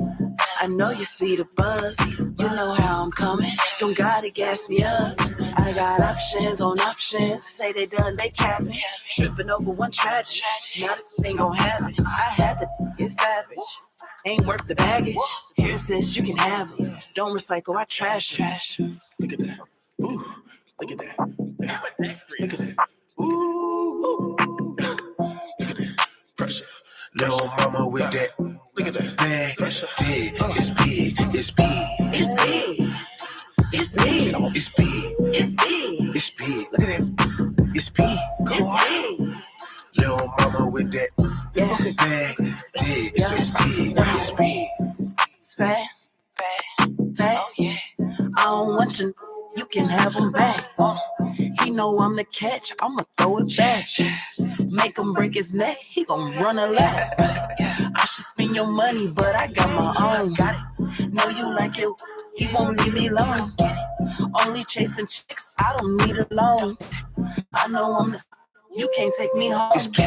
I know you see the buzz. You know how I'm coming. Don't gotta gas me up. I got options on options. Say they done, they capping. Tripping over one tragedy. Now this ain't gon' happen. I had to get savage. Ain't worth the baggage. Here says you can have it. Don't recycle, I trash it. Look at that. Ooh, look at that. Look at that. Ooh. Look at that. Pressure. Little mama with that. Look at that. Bad pressure. Dead. It's B. Look at that. It's B. Come on. Little mama with that. Bad dead. It's B. It's fat. Oh, yeah. I don't want you can have them back. He know I'm the catch, I'ma throw it back. Make him break his neck, he gon' run a lap. I should spend your money, but I got my own. Know you like it, he won't leave me alone. Only chasing chicks, I don't need a loan. I know I'm the, you can't take me home. It's B.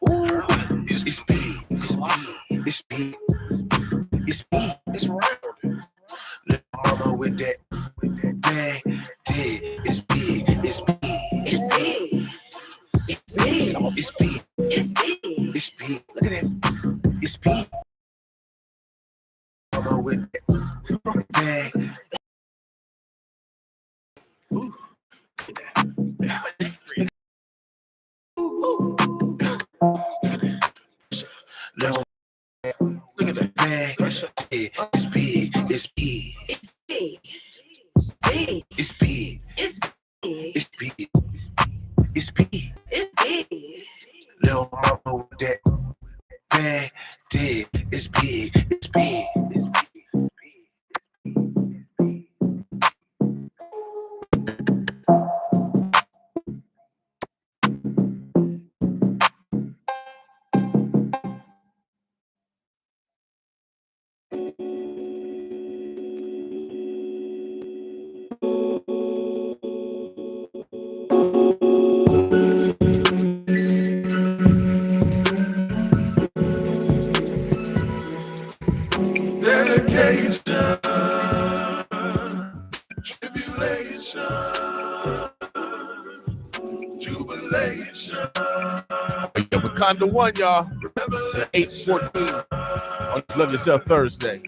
Ooh, it's B. It's round. Little mama with that bad dead. It's B. Look at that. It's B. Mama with that bad. Ooh, look at that. Little look at that bag. It's B. Little mama with that bag. It's B. Wakanda 1, y'all. 8/14 on Love Yourself Thursday.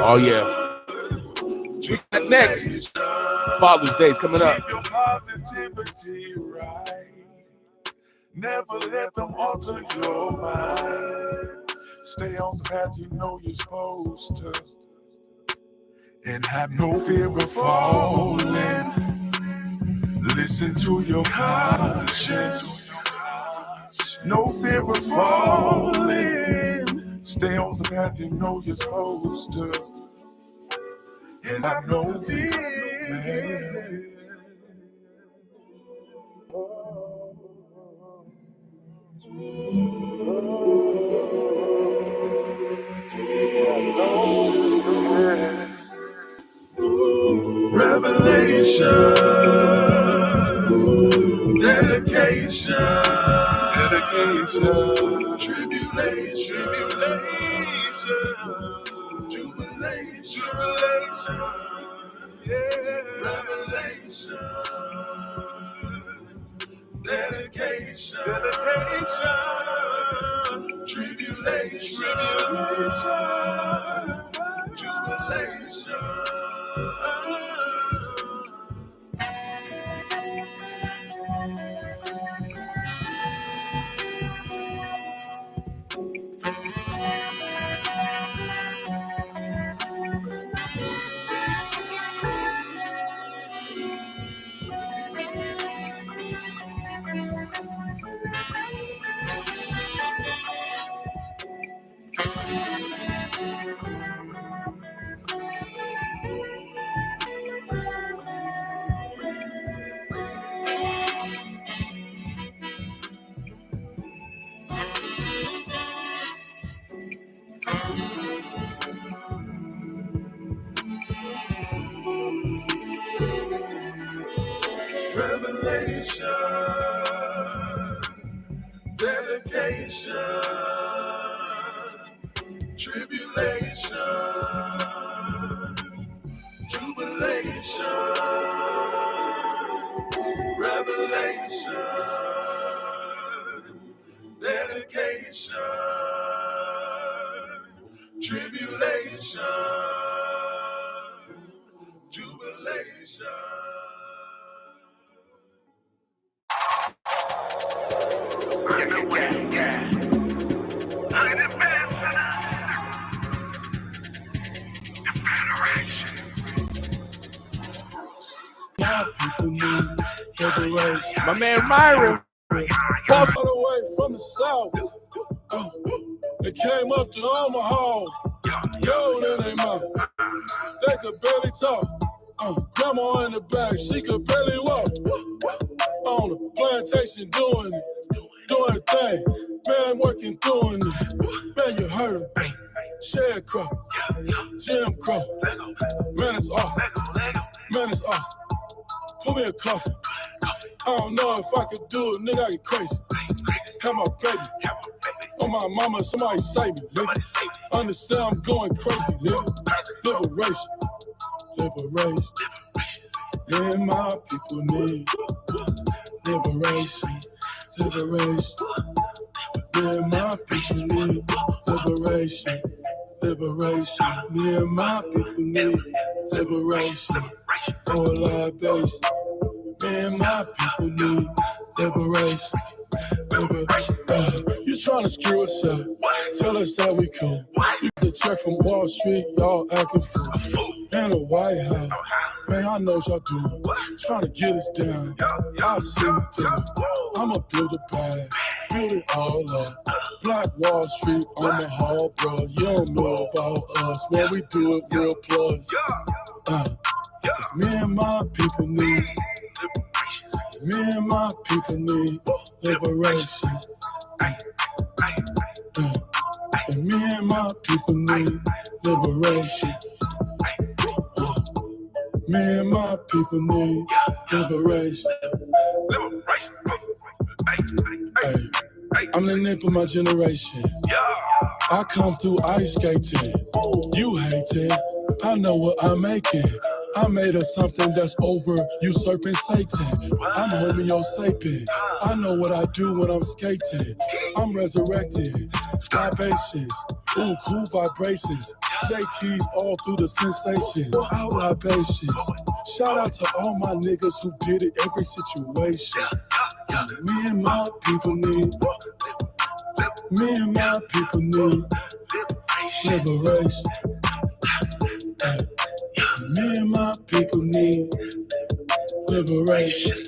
Oh, yeah. Next, Father's Day is coming up. Never let them alter your mind. Stay on the path you know you're supposed to. And have no fear of falling. Listen to your conscience. No fear of falling. Stay on the path you know you're supposed to. And have no fear. Revelation, dedication, tribulation, jubilation, revelation, dedication, tribulation, jubilation. Revelation, dedication, tribulation, jubilation, revelation, dedication, tribulation, jubilation. My man Myron. All the way from the south. They came up to Omaha. Yo, that ain't mine. They could barely talk. Grandma in the back, she could barely walk. On the plantation doing it, doing thing. Man working, doing it. Man, you heard of it. Sharecropper, Jim Crow. Man, it's off. Man, it's off. Put me a coffee. I don't know if I could do it, nigga, I get crazy. Have my baby. On my mama, somebody save me, nigga. Understand I'm going crazy, nigga. Liberation. Liberation. Me and my people need liberation. Liberation. Me and my people need liberation. Liberation. Me and my people need liberation. On a live base. Me and my people need liberation. You trying to screw us up? Tell us how we cool. You get a check from Wall Street, y'all acting fool. In the White House, man, I know what y'all doing. Trying to get us down. I see you do it. I'ma build a bag, build it all up. Black Wall Street on the hall, bro. You don't know about us, man. We do it real plus. Me and my people need. Me and my people need liberation. And me and my people need liberation. Me and my people need liberation. Hey, I'm the nip of my generation. I come through ice skating. You hate it. I know what I'm making. I made of something that's over usurping Satan. I'm Homo sapien. I know what I do when I'm skating. I'm resurrected. Libations. Ooh, cool vibrations. J-keys all through the sensations. Out libations. Shout out to all my niggas who did it every situation. Me and my people need. Me and my people need liberation. Me and my people need liberation.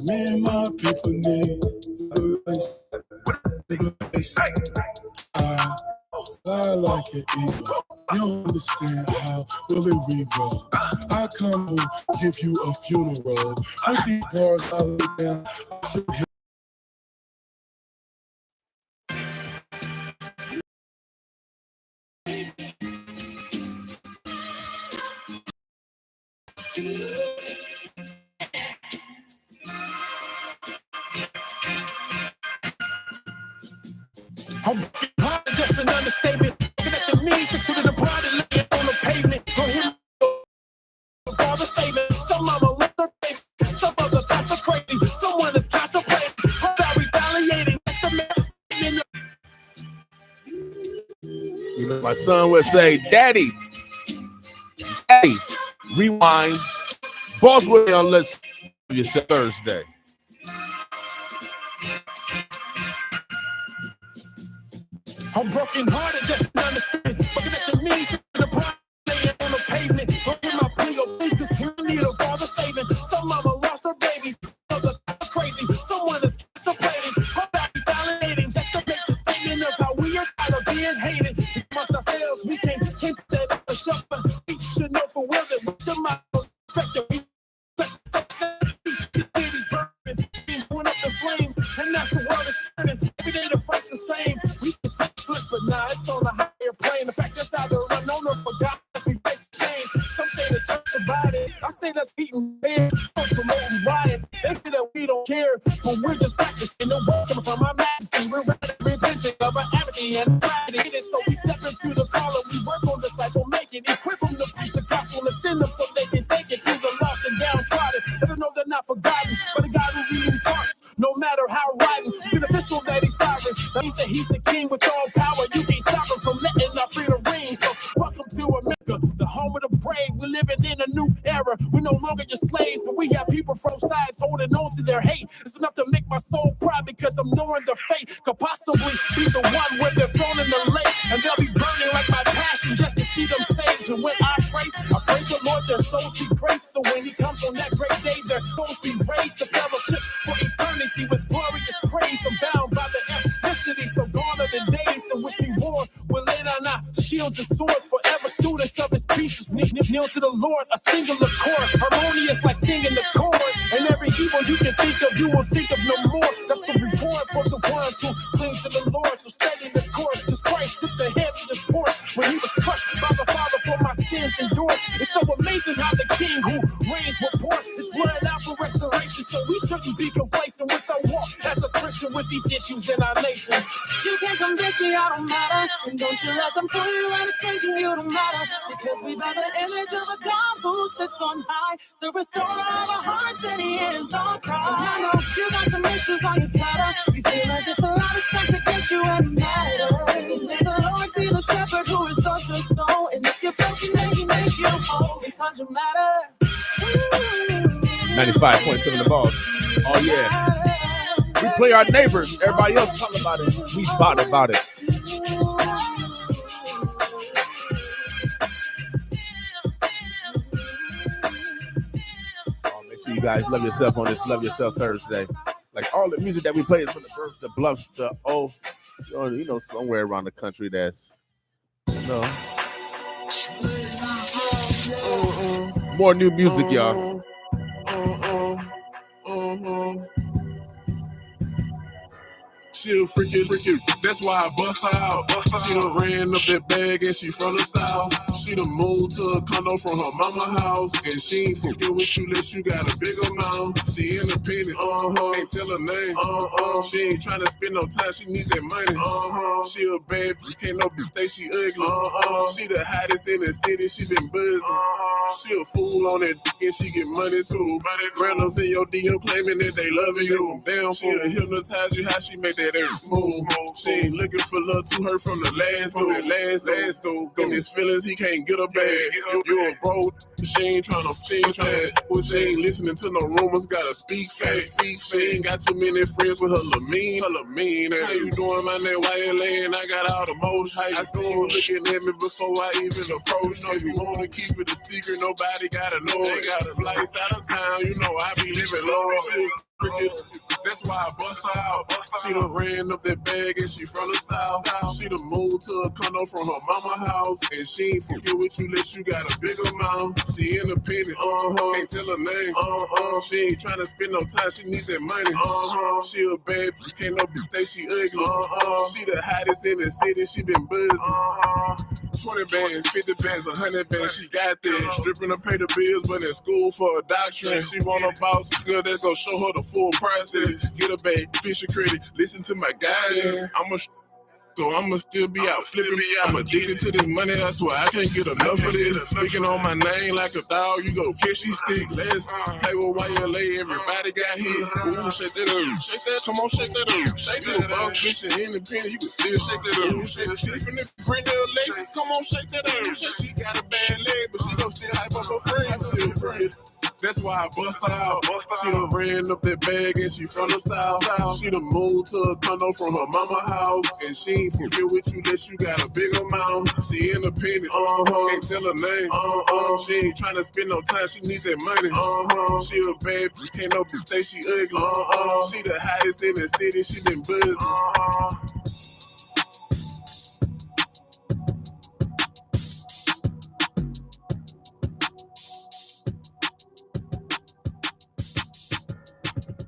Me and my people need liberation. I like it eagle. You don't understand how will it reroll. I come to give you a funeral. With these bars I lay down, I should have. I'm hard, that's an understatement. Looking at the knees next to the departed, laying on the pavement. Go hear father saving. Some mama left her baby. Some other thoughts are crazy. Someone is contemplating. How about retaliating? That's the man. You know, my son would say, Daddy, hey, rewind. Boss way on Let's Yourself Thursday. I'm broken hearted, that's an understatement. Looking at the knees next to the departed, laying on the pavement. Go hear my plea of peace, cause we need a father saving. Some mama lost her baby. Other thoughts are crazy. Someone is contemplating. How about retaliating? Just to make the statement of how we are tired of being hated. Amongst ourselves, we can't put that on the shelf, but we should know for real that we should not respect that we these burning, going up the flames, and that's the world is turning. Every day the fight's the same. We can speak flips, but nah, it's on a higher plane. The fact that's how they're unknown for God, we make change. Some say the church divided. I say that's beating bad, promoting riots. They say that we don't care, but we're just practicing the welcome from our majesty. We're repenting of our apathy and pride. So we step into the call and we work on the cycle, make it, equip them to preach the gospel and send them so they can take it to the lost and downtrodden. Let them know they're not forgotten, but a God who renews hearts, no matter how rotten. It's beneficial that he's sovereign. He's the king with all power. You can't stop him from letting our freedom ring. So welcome to America, the home of the brave. We're living in a new era. We're no longer your slaves, but we have people from sides holding on to their hate. It's enough to make my soul cry because I'm knowing their fate could possibly be the one where they're thrown in the lake and they'll be burning like my passion just to see them saved. And when I pray the Lord their souls be graced. So when he comes on that great day, their souls be raised to fellowship for eternity with glorious praise. I'm bound by the ethnicity, so gone are the days in which we war. We'll lay down our shields and swords, forever students of his pieces. Kneel to the Lord, a singular chord, harmonious like singing the chord. And every evil you can think of, you will think of no more. That's the reward for the ones who cling to the Lord. So steady the course, because Christ took the heaviest force when he was crushed by the Father for my sins endorsed. It's so amazing how the King who reigns will pour his blood out for restoration. So we shouldn't be complacent with our walk as a Christian with these issues in our nation. You can't convince me I don't matter, and don't you let them fool you into thinking you don't matter, because we bear the image of a God who sits on high, the restorer of our hearts, and he is our pride. I know you got some issues on your platter. You feel as if a lot of stuff against you and matter. May the Lord be the shepherd who restores your soul, and if you're broken, may he make you whole because you matter. 95.7 The Boss. Oh, yeah. We play our neighbors. Everybody else talk about it. We bought about it. Make sure you guys love yourself on this Love Yourself Thursday. Like all the music that we play is from the Burbs, the Bluffs, the you know, somewhere around the country that's, you know, more new music, y'all. She a freaking, that's why I bust her out. She done ran up that bag and she from the south. She done moved to a condo from her mama house. And she ain't forget with you unless you got a big amount. She independent, can't tell her name. She ain't tryna spend no time, she need that money. She a bad bitch, can't no bitch think she ugly. She the hottest in the city, she been buzzing. She a fool on that dick and she get money too. Randoms in your DM claiming that they loving you. Damn, she'll hypnotize you how she make that air smooth. She ain't looking for love to her from the last dude. Last dude. In his feelings, he can't get her back. You a bro, she ain't tryna fix that. Well, she ain't listening to no rumors, gotta speak facts. She ain't got too many friends with her mean. How you doing, my name? Why you laying? I got all the motion. I seen you looking at me before I even approach. No, you wanna keep it a secret, nobody gotta know. They got flights out of town, you know I be living low. That's why I bust her out. She done ran up that bag and she from the south. She done moved to a condo from her mama house. And she ain't forget what you let you got a big amount. She independent, can't tell her name. She ain't tryna spend no time, she needs that money. She a bad bitch, can't no bitch say she ugly. She the hottest in the city, she been buzzing. 20 bands, 50 bands, 100 bands, she got that. Stripping to pay the bills, but in school for a doctorate. She want a boss girl that's gonna show her the full process. Get a bag, fish your credit, listen to my guidance. So I'ma still be out flipping. I'm addicted to this money, I swear I can't get enough of this. Speaking on my name like a dog, you go catch these sticks. Let's play with YLA, everybody got hit. Ooh, shake that up, shake that, come on, shake that up. Shake that boss, bitch, and independent, you can still shake that up. Ooh, shake different than Brenda Alexis, come on, shake that up. She got a bad leg, but she gon' still hype up her friends, still friends. That's why I bust her out. She done ran up that bag and she from the south. She done moved to a condo from her mama house. And she ain't forget with you that you got a big amount. She independent, can't tell her name. She ain't tryna spend no time, she needs that money. She a bad bitch, can't no bitch say she ugly. She the hottest in the city, she been buzzing.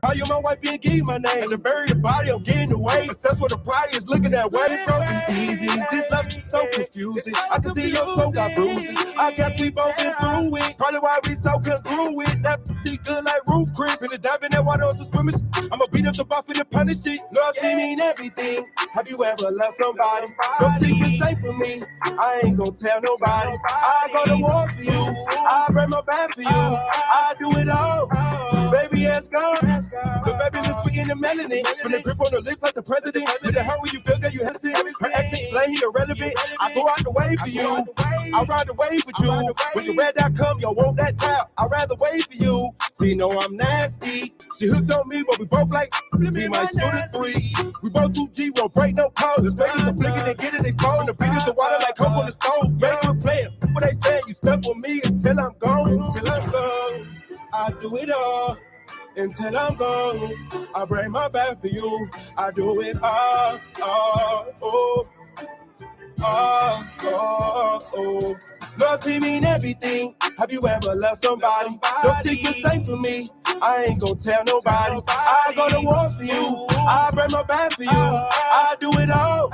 How you my wife and give you my name? And to bury your body, I'm getting away. That's what the body is looking at. Why it broken easy? Just love you so confusing. I can see your soul got bruises. I guess we both been through it. Probably why we so congruent. That pretty good like roof Chris. Finna dive in that water on the swimmers. I'ma beat up the bar for the punish it. Loyalty mean everything. Have you ever loved somebody? No secret safe for me. I ain't gonna tell nobody. I go to war for you. I break my back for you. I do it all. Baby, ask God. The baby looks sweet in the melanin. From the grip on the lips like the president. With it hurt when you feel good, you hesitate. Her exit blame, he irrelevant. I go out the way for you. I ride the wave with you. When the red dot come, yo, want that tap. I'd rather wait for you. She know I'm nasty. She hooked on me, but we both like, be my shooter 3. We both do G, won't break no code. Let's make it some flicking and get it exposed. The feet is the water like coke on the stove. Make it player. What they say, you stuck with me until I'm gone. Until I'm gone. I do it all. Until I'm gone, I break my back for you. I do it all, Loyalty mean everything. Have you ever loved somebody? No secret safe for me. I ain't gonna tell nobody. I go to war for you. I break my back for you. I do it all.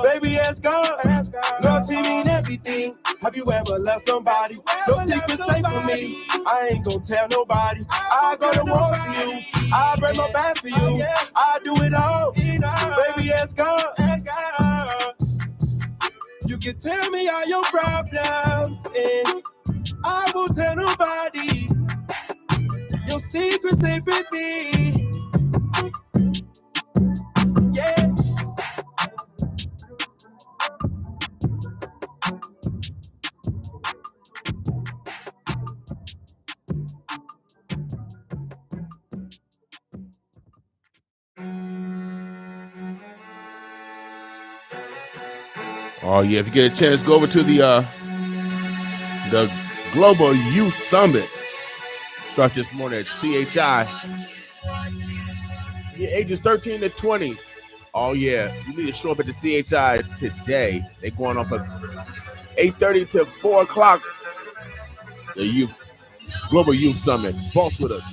Baby, ask God. Loyalty mean everything. Have you ever loved somebody? No secret safe for me. I ain't gonna tell nobody. I go to war for you. I break my back for you. I do it all. Baby, ask God. You can tell me all your problems, and I won't tell nobody. Your secret's safe with me. Yeah. Oh yeah, if you get a chance, go over to the Global Youth Summit. Start this morning at CHI. Your ages 13 to 20. Oh yeah, you need to show up at the CHI today. They're going off at 8:30 to 4 o'clock. The Global Youth Summit. Boss with us.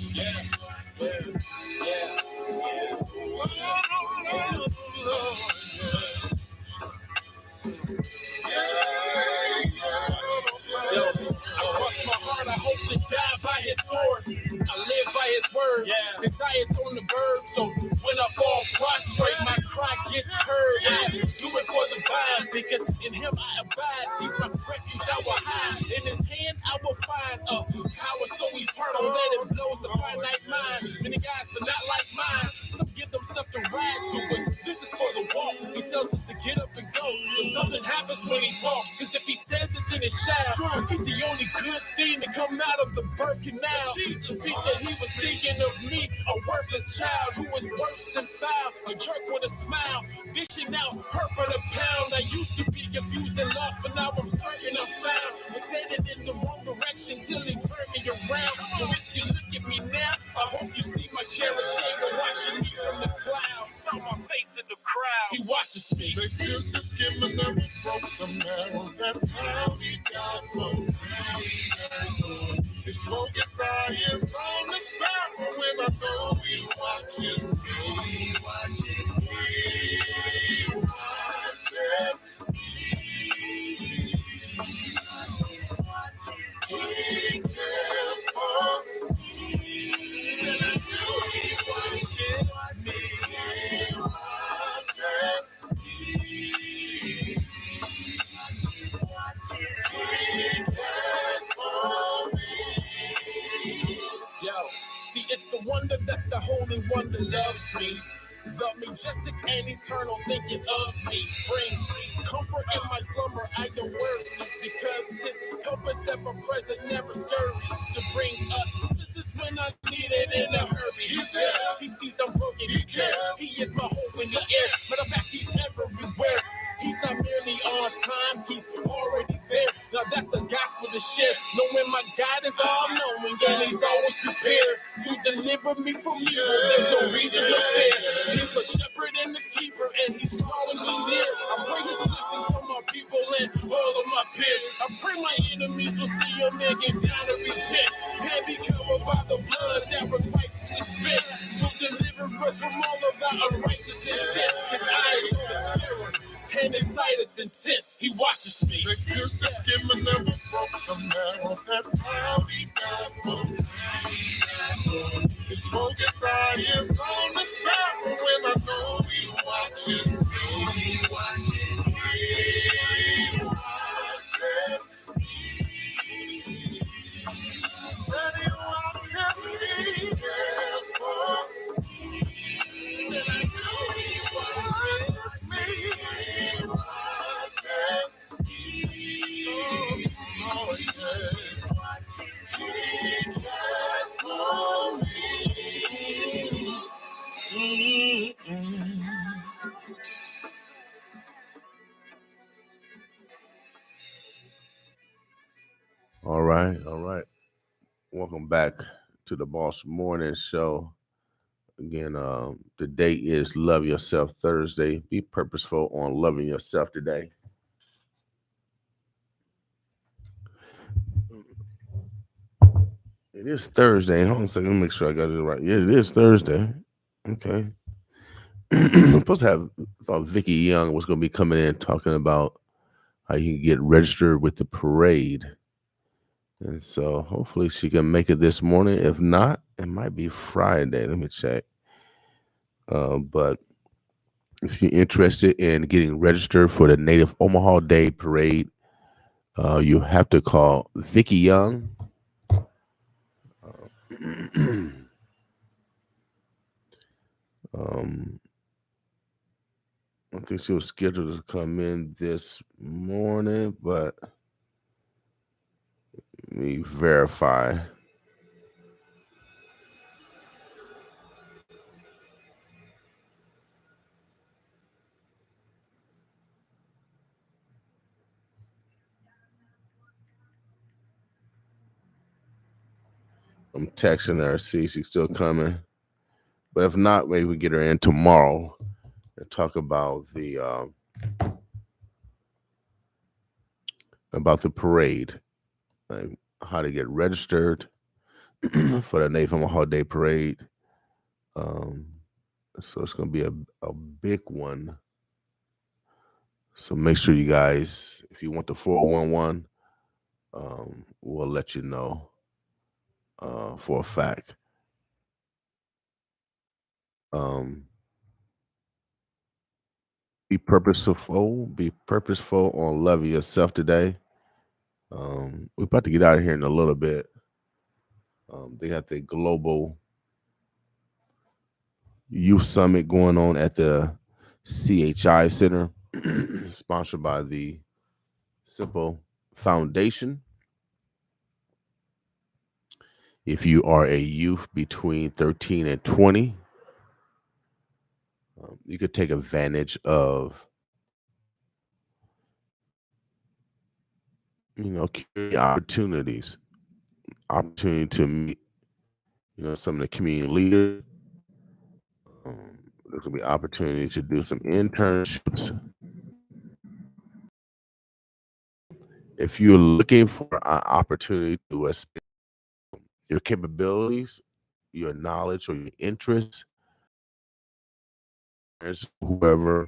Yo, I cross my heart, I hope to die by his sword. I live by his word. Desires on the bird, so When I fall prostrate, my cry gets heard. I do it for the vibe, because in him I abide. He's my refuge, I will hide. In his hand I will find a power so eternal that it blows the finite mind. Many guys, but not like mine. Some give them stuff to ride to, but this is for the walk. He tells us to get up and go. But something happens when he talks, because if he says it, then it shall. He's the only good thing to come out of the birth canal. To think that he was thinking of me, a worthless child who was worse than foul, a jerk with a smile, dishing out hurt for the pound. I used to be confused and lost, but now I'm certain I'm found. Was headed in the wrong direction till he turned me around. So if you look at me now, I hope you see my cherished shade watching me from the clouds. Saw my face in the crowd. He watches me. They pierced the skin but never broke the marrow. That's how he died for. His focus eye is on the sparrow when I know he watches me. He watches me. He watches me. He cares for me. Said I knew he watches me. He watches me. He cares for me. Yo, see, it's a wonder that the Holy Wonder loves me. The majestic and eternal thinking of me brings comfort in my slumber. I don't worry, because his help is ever present, never scurries to bring assistance when I need it in a hurry. He's there, he sees I'm broken, he cares. He is my hope in the air. Matter of fact, he's everywhere. He's not merely on time, he's already there. Now that's the gospel to share. Knowing my God is all knowing, and he's always prepared to deliver me from evil. There's no reason to fear. He's my shepherd and the keeper, and he's calling me near. I pray his blessings on my people and all of my peers. I pray my enemies will see your man get down and repent. And be covered by the blood that was righteously spent to deliver us from all of our unrighteous intent. His eyes on the sparrow, and his sight is intense. He watches me. They pierced the skin but never broke the marrow. That's how he died for me. His focus eye is on the sparrow when I know he watches me. He watches me. He watches me. Said he watches me. He cares for me. Said I know he watches me. He watches me. Oh, yeah. He cares for me. All right, all right. Welcome back to the Boss Morning Show. Again, the date is Love Yourself Thursday. Be purposeful on loving yourself today. It is Thursday. Hold on a second. Let me make sure I got it right. Yeah, it is Thursday. Okay. I'm supposed to have thought Vickie Young was going to be coming in talking about how you can get registered with the parade. And so hopefully she can make it this morning. If not, it might be Friday. Let me check. But if you're interested in getting registered for the Native Omaha Day Parade, you have to call Vickie Young. I think she was scheduled to come in this morning, but let me verify. I'm texting her, see if she's still coming. But if not, maybe we get her in tomorrow and talk about the parade, like how to get registered for the Native Omaha Day Parade. So it's going to be a big one. So make sure you guys, if you want the 411, we'll let you know for a fact. Um, be purposeful. Be purposeful on loving yourself today. We're about to get out of here in a little bit. They got the global youth summit going on at the CHI Center, sponsored by the Simple Foundation. If you are a youth between 13 and 20, you could take advantage of, community opportunity to meet, some of the community leaders. There's gonna be opportunity to do some internships. If you're looking for an opportunity to expand your capabilities, your knowledge, or your interests, there's whoever,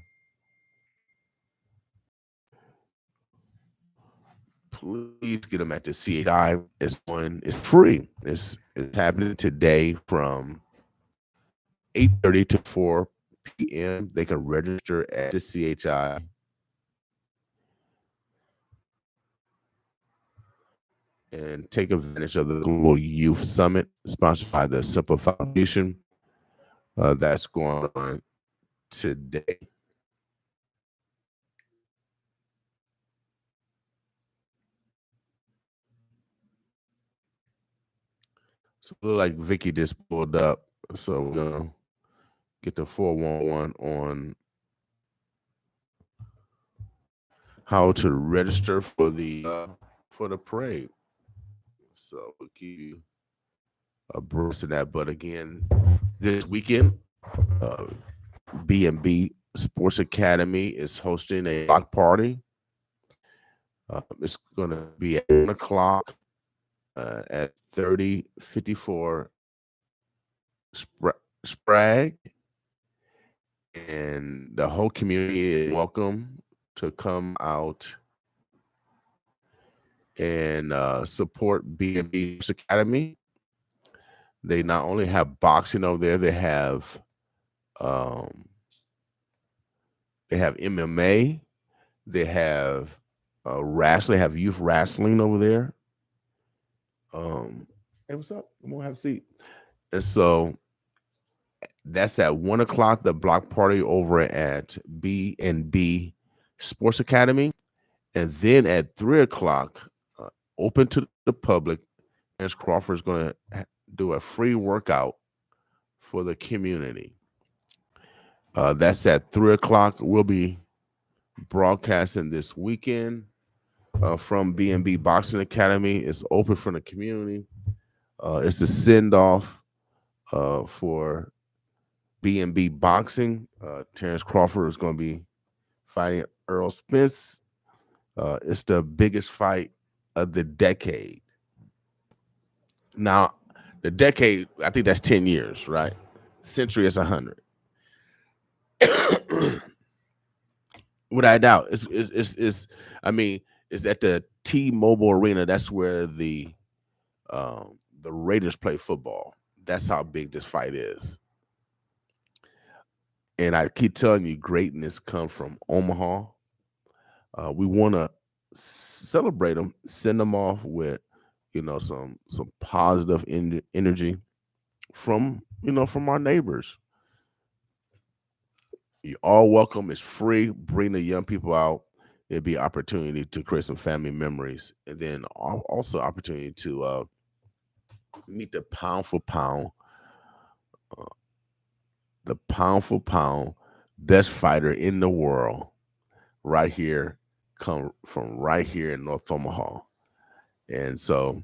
please get them at the CHI. It's free. It's happening today from 8:30 to 4 p.m. They can register at the CHI. And take advantage of the Global Youth Summit sponsored by the Simple Foundation. That's going on today. So it look like Vickie just pulled up. So we're gonna get the 411 on how to register for the parade. So we'll keep you abreast of that. But again, this weekend, B&B Sports Academy is hosting a block party. It's going to be at 1 o'clock at 3054 Sprague. And the whole community is welcome to come out and support B&B Sports Academy. They not only have boxing over there, they have MMA, they have wrestling, they have youth wrestling over there. Hey, what's up? Come on, have a seat. And so that's at 1 o'clock, the block party over at B&B Sports Academy. And then at 3 o'clock, open to the public, Terrence Crawford is going to do a free workout for the community. That's at 3 o'clock. We'll be broadcasting this weekend from B&B Boxing Academy. It's open for the community. It's a send-off for B&B Boxing. Terrence Crawford is going to be fighting Earl Spence. It's the biggest fight of the decade. Now, the decade, I think that's 10 years, right? Century is 100. Without a doubt, it's at the T-Mobile Arena. That's where the Raiders play football. That's how big this fight is. And I keep telling you, greatness comes from Omaha. We want to celebrate them, send them off with, some positive energy from our neighbors. You're all welcome. It's free. Bring the young people out. It'd be an opportunity to create some family memories, and then also opportunity to meet the pound for pound best fighter in the world, right here, come from right here in North Omaha. And so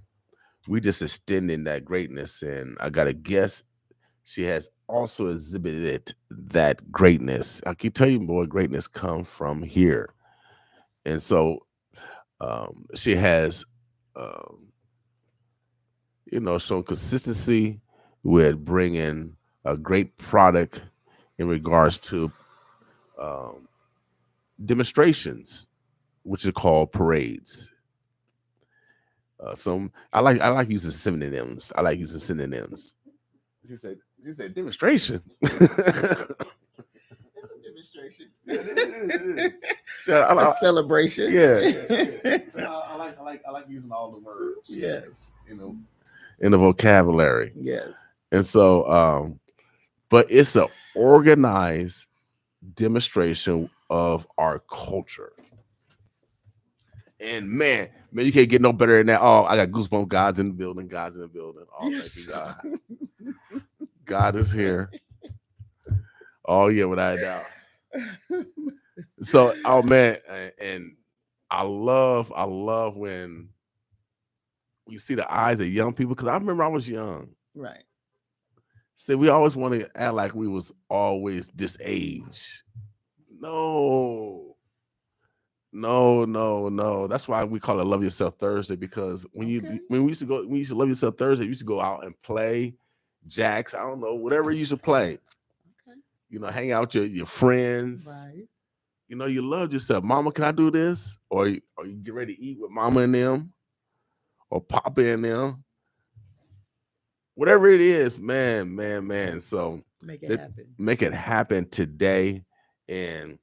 we just extending that greatness. And I got a guest. She has also exhibited that greatness. I keep telling you, boy, greatness comes from here. And so she has, some consistency with bringing a great product in regards to demonstrations, which are called parades. I like using synonyms. She said You said demonstration. Demonstration. So A celebration. Yeah. So I like using all the words. Yes. In the vocabulary. Yes. And so but it's an organized demonstration of our culture. And man, you can't get no better than that. Oh, I got goosebumps. God's in the building. God's in the building. Oh, Yes. thank you, God. God is here. Oh yeah, without a doubt. So, oh man, and I love when you see the eyes of young people, because I remember I was young. Right. See, we always want to act like we was always this age. No. That's why we call it Love Yourself Thursday, because when we used to Love Yourself Thursday, we used to go out and play jacks. I don't know, whatever you used to play. Okay. Hang out with your friends. Right. You loved yourself. Mama, can I do this? Or you get ready to eat with Mama and them, or Papa and them. Whatever it is, man. So make it happen. Make it happen today. And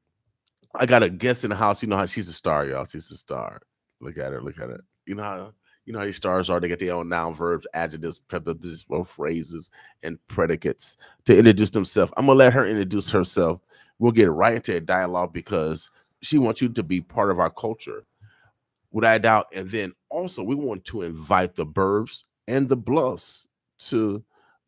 I got a guest in the house. You know how she's a star, y'all. She's a star. Look at her. You know how these stars are. They get their own noun, verbs, adjectives, prepositions, phrases, and predicates to introduce themselves. I'm gonna let her introduce herself. We'll get right into a dialogue because she wants you to be part of our culture, without a doubt. And then also we want to invite the burbs and the bluffs to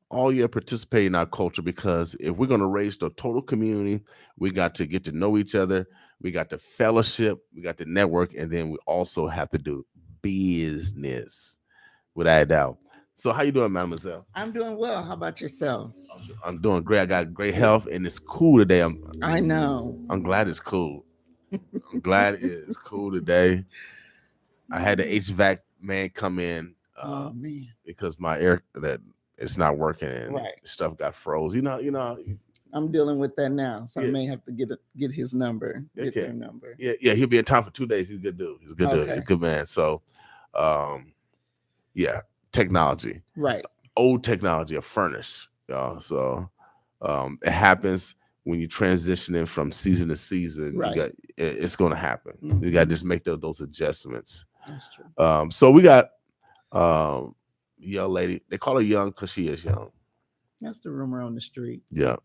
all you participate in our culture, because if we're going to raise the total community, we got to get to know each other, we got to fellowship, we got to network, and then we also have to do business, without a doubt. So how you doing, mademoiselle? I'm doing well. How about yourself? I'm doing great. I got great health, and it's cool today. I know. I'm glad it's cool. I'm glad it's cool today. I had the HVAC man come in oh man, because my air that it's not working and stuff got froze. I'm dealing with that now, so I may have to get his number, get their number. Yeah, he'll be in town for 2 days. He's a good dude. He's a good dude. He's a good man. So, technology, right? Old technology, a furnace, y'all. So, it happens when you're transitioning from season to season. Right. It's going to happen. Mm-hmm. You got to just make those adjustments. That's true. So we got young lady. They call her young because she is young. That's the rumor on the street. Yeah.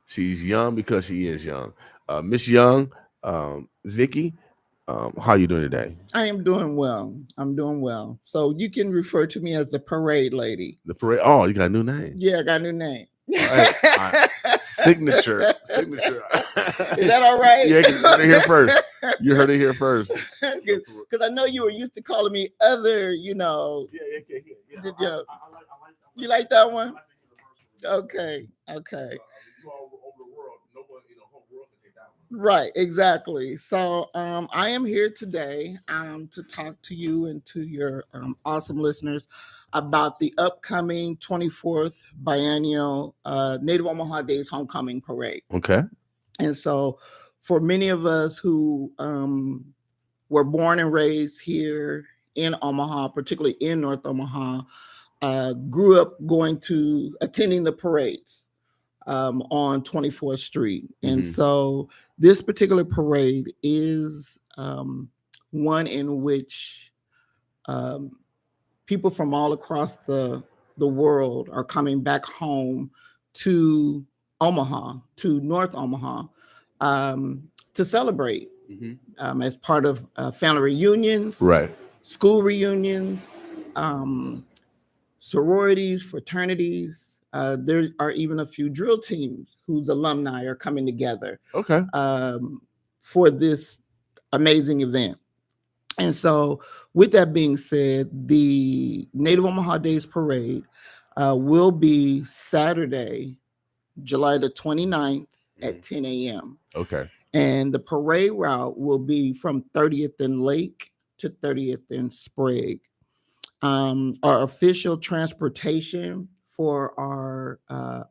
She's young because she is young. Miss Young, Vickie, how you doing today? I am doing well. I'm doing well. So you can refer to me as the parade lady. The parade. Oh, you got a new name? Yeah, I got a new name. All right. Signature. Is that all right? Yeah, you heard it here first. You heard it here first. Because I know you were used to calling me other, Yeah. You like that one? Okay. Right, exactly. So I am here today to talk to you and to your awesome listeners about the upcoming 24th biennial Native Omaha Days Homecoming Parade. Okay. And so for many of us who were born and raised here in Omaha, particularly in North Omaha, grew up attending the parades on 24th Street. And so this particular parade is one in which people from all across the world are coming back home to Omaha, to North Omaha, to celebrate as part of family reunions, right? School reunions, sororities, fraternities. There are even a few drill teams whose alumni are coming together. Okay. For this amazing event. And so with that being said, the Native Omaha Days Parade will be Saturday, July the 29th at 10 a.m. Okay. And the parade route will be from 30th and Lake to 30th and Sprague. Our official transportation for our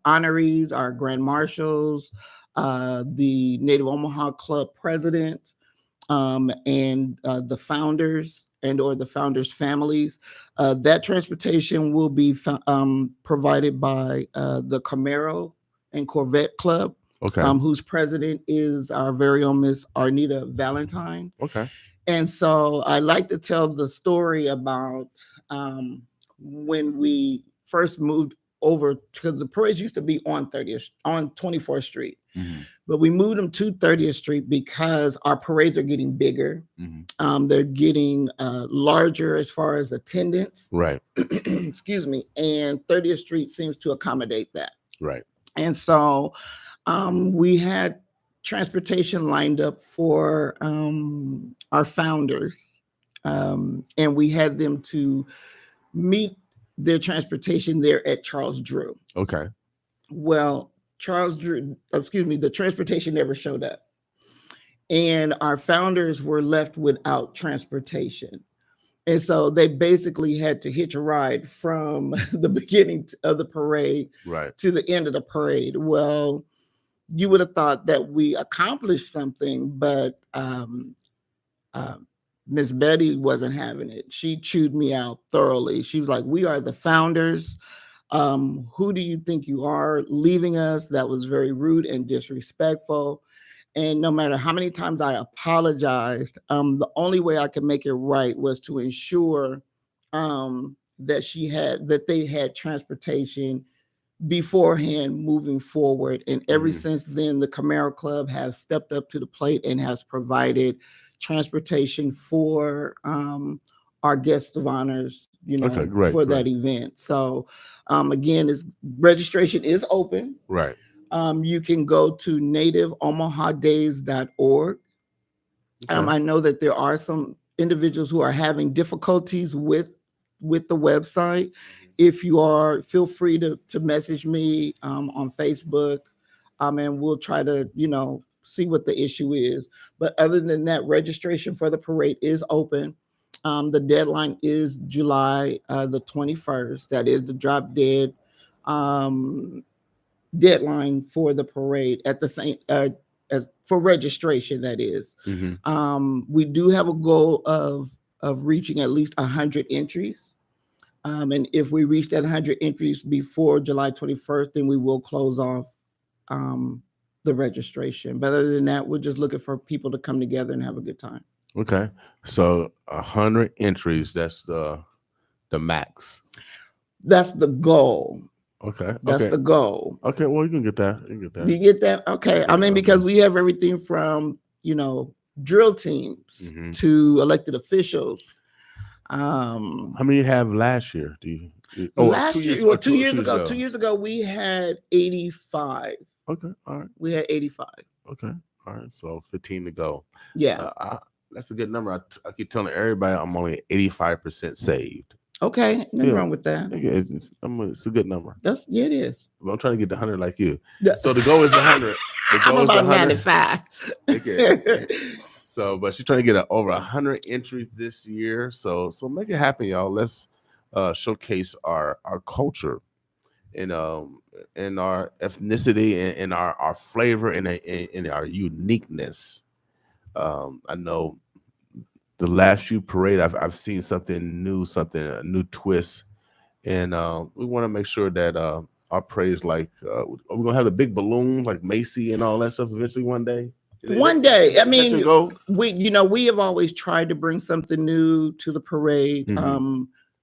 honorees, our grand marshals, the Native Omaha Club president, and the founders and or the founders' families. That transportation will be provided by the Camaro and Corvette Club, Okay. whose president is our very own Miss Arnita Valentine. Okay. And so I like to tell the story about when we first moved over, because the parades used to be on 30th, on 24th Street. Mm-hmm. But we moved them to 30th Street because our parades are getting bigger. Mm-hmm. They're getting larger as far as attendance. Right. Excuse me. And 30th Street seems to accommodate that. Right. And so we had transportation lined up for our founders. And we had them to meet their transportation there at Charles Drew. Okay. Well, the transportation never showed up. And our founders were left without transportation. And so they basically had to hitch a ride from the beginning of the parade to the end of the parade. Well, you would have thought that we accomplished something, but Miss Betty wasn't having it. She chewed me out thoroughly. She was like, "We are the founders. Who do you think you are, leaving us?" That was very rude and disrespectful. And no matter how many times I apologized, the only way I could make it right was to ensure that they had transportation beforehand moving forward. And ever since then, the Camaro Club has stepped up to the plate and has provided transportation for our guests of honors, for that event. So again, registration is open. Right. You can go to nativeomahadays.org. I know that there are some individuals who are having difficulties with the website. If you are, feel free to message me on Facebook, and we'll try to see what the issue is. But other than that, registration for the parade is open. The deadline is July the 21st. That is the drop dead deadline for the parade at the same as for registration. That is. We do have a goal of reaching at least 100 entries. And if we reach that 100 entries before July 21st, then we will close off the registration. But other than that, we're just looking for people to come together and have a good time. Okay. So 100 entries, that's the max. That's the goal. Okay. That's the goal. Okay. Well, you can get that. You You get that? Okay. I mean, because we have everything from, drill teams to elected officials. How many you have last year? Last year, 2 years ago. 2 years ago, we had 85. Okay. All right. We had 85. Okay. All right. So 15 to go. Yeah. That's a good number. I keep telling everybody I'm only 85% saved. Okay. Nothing wrong with that. It's a good number. It is. I'm trying to get to 100 like you. So the goal is 100. I'm about 95. Okay. So, but she's trying to get over 100 entries this year. So make it happen, y'all. Let's showcase our culture and our ethnicity and our flavor and our uniqueness. I know the last few parade, I've seen something new, a new twist, and we want to make sure that our parades, like we're gonna have the big balloons like Macy and all that stuff eventually one day. One day. I mean, we have always tried to bring something new to the parade.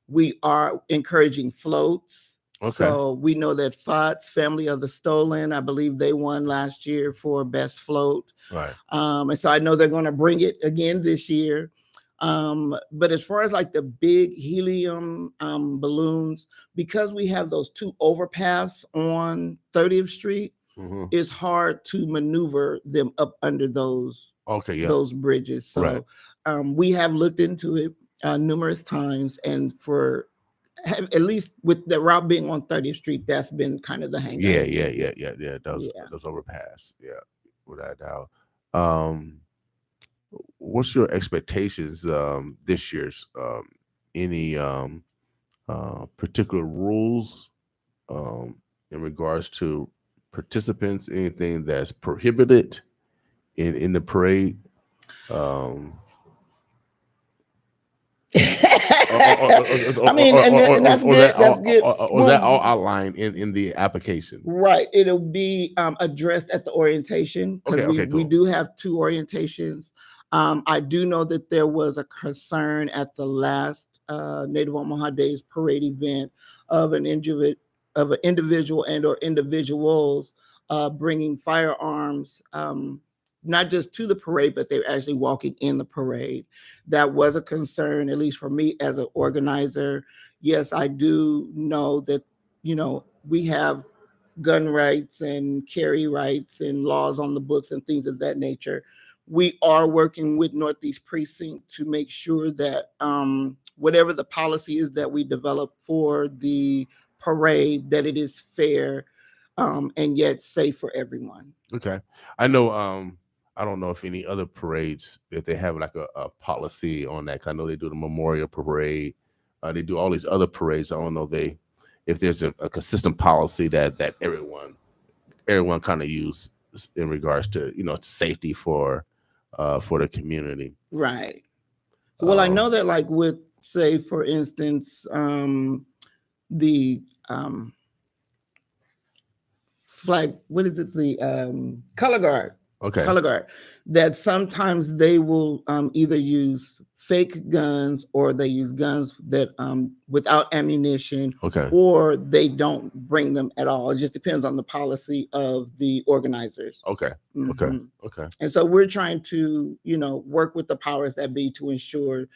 We are encouraging floats. Okay. So we know that FOTS, Family of the Stolen, I believe they won last year for best float. Right. And so I know they're going to bring it again this year. But as far as like the big helium balloons, because we have those two overpaths on 30th Street, it's hard to maneuver them up under those those bridges. So we have looked into it numerous times, and at least with the route being on 30th Street, that's been kind of the hang up. Yeah. Those overpass. Yeah, without doubt. What's your expectations this year's? Any particular rules in regards to participants? Anything that's prohibited in the parade? I mean, and that's good. That's good. Or is that all outlined in the application? Right. It'll be addressed at the orientation because Okay, we cool. do have 2 orientations. I do know that there was a concern at the last Native Omaha Days parade event of an individual and or individuals bringing firearms, not just to the parade, but they're actually walking in the parade. That was a concern, at least for me as an organizer. Yes, I do know that, we have gun rights and carry rights and laws on the books and things of that nature. We are working with Northeast Precinct to make sure that whatever the policy is that we develop for the parade, that it is fair and yet safe for everyone. Okay. I know I don't know if any other parades, if they have like a policy on that. 'Cause I know they do the Memorial Parade. They do all these other parades. I don't know if there's a consistent policy that everyone kind of use in regards to safety for the community. Right. Well, I know that like with, say, for instance, the flag, what is it? The color guard. Okay. Color guard. That sometimes they will either use fake guns or they use guns that without ammunition. Okay. Or they don't bring them at all. It just depends on the policy of the organizers. Okay. Mhm. Okay. And so we're trying to, work with the powers that be to ensure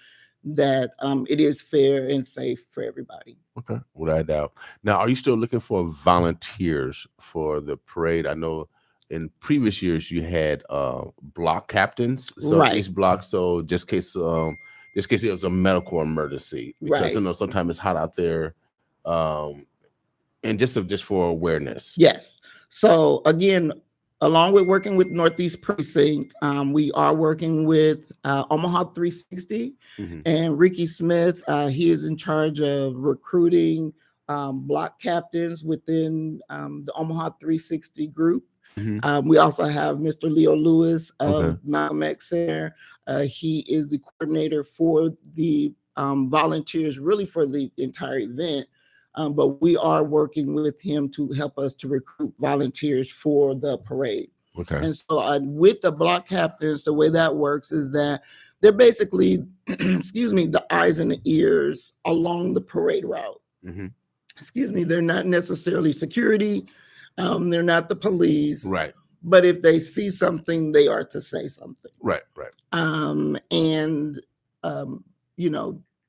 that it is fair and safe for everybody. Okay, without a doubt. Now, are you still looking for volunteers for the parade? I know in previous years you had block captains, so Right. each block. So just in case it was a medical emergency, because Right. sometimes it's hot out there, and just for awareness. Yes. So again, along with working with Northeast Precinct, we are working with Omaha 360 Mhm. and Ricky Smith. He is in charge of recruiting block captains within the Omaha 360 group. Mhm. We also have Mr. Leo Lewis of Okay. Malcolm X Center. He is the coordinator for the volunteers, really for the entire event. But we are working with him to help us to recruit volunteers for the parade. Okay. And so with the block captains, the way that works is that they're basically, excuse me, the eyes and the ears along the parade route. Mhm. Excuse me, they're not necessarily security. They're not the police. Right. But if they see something, they are to say something. Right. And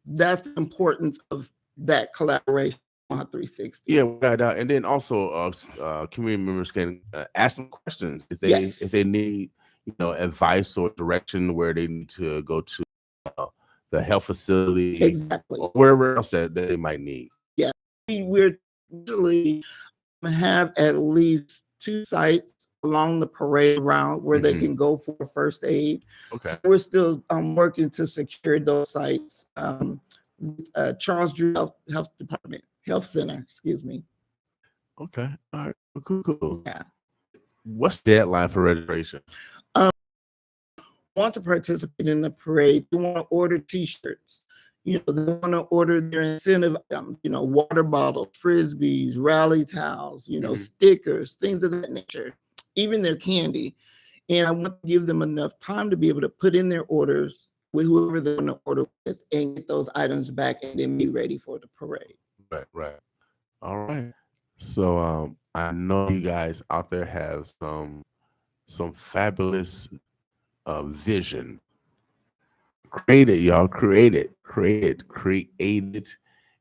that's the importance of that collaboration on 360. Yeah, without a doubt. And then also, community members can ask them questions if they Yes. if they need advice or direction where they need to go to the health facility, Exactly. or wherever else that they might need. Yeah, we're usually have at least 2 sites along the parade route where they Mhm. can go for first aid. Okay. So we're still working to secure those sites. Charles Drew Health Department, Health Center, excuse me. Okay. All right. Cool. Yeah. What's the deadline for registration? Want to participate in the parade, they want to order T-shirts. They want to order their incentive items, water bottles, frisbees, rally towels, Mhm. stickers, things of that nature, even their candy. And I want to give them enough time to be able to put in their orders with whoever they want to order with and get those items back and then be ready for the parade. Right. All right. So I know you guys out there have some fabulous vision. Create it, y'all. Create it,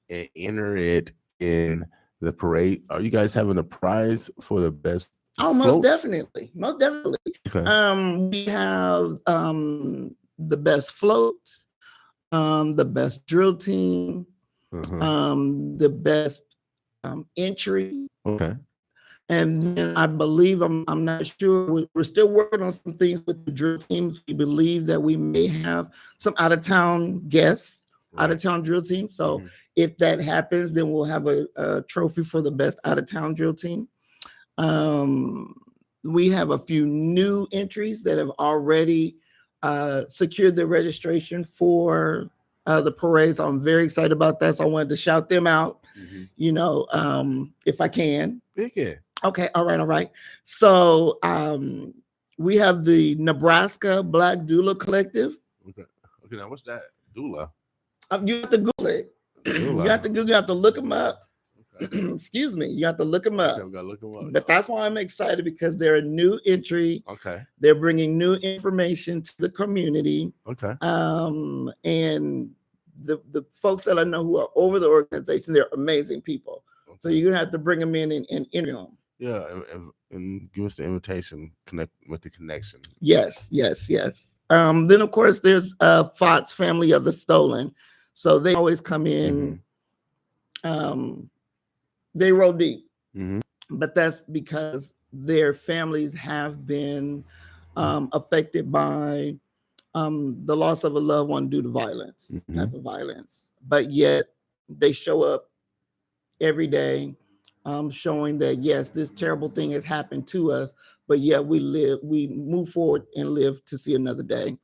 and enter it in the parade. Are you guys having a prize for the best? Oh, most definitely. Okay. We have the best float, the best drill team, the best entry. Okay. And then I believe, I'm not sure, we're still working on some things with the drill teams. We believe that we may have some out-of-town guests, out-of-town drill team. So if that happens, then we'll have a trophy for the best out-of-town drill team. We have a few new entries that have already secured their registration for the parade. So I'm very excited about that. So I wanted to shout them out, if I can. Yeah. Okay, all right. So we have the Nebraska Black Doula Collective. Okay, now what's that? Doula? You have to Google it. Doula. You have to look them up. Okay. Excuse me, you have to look them up. Okay, we gotta look them up. But that's why I'm excited, because they're a new entry. Okay. They're bringing new information to the community. Okay. And the folks that I know who are over the organization, they're amazing people. Okay. So you're gonna have to bring them in and interview them. Yeah, and give us the invitation, connect with the connection. Yes. Then of course there's FOTS, Family of the Stolen. So they always come in. They roll deep, but that's because their families have been affected by the loss of a loved one due to violence, type of violence. But yet they show up every day, showing that yes, this terrible thing has happened to us, but yet we move forward and live to see another day.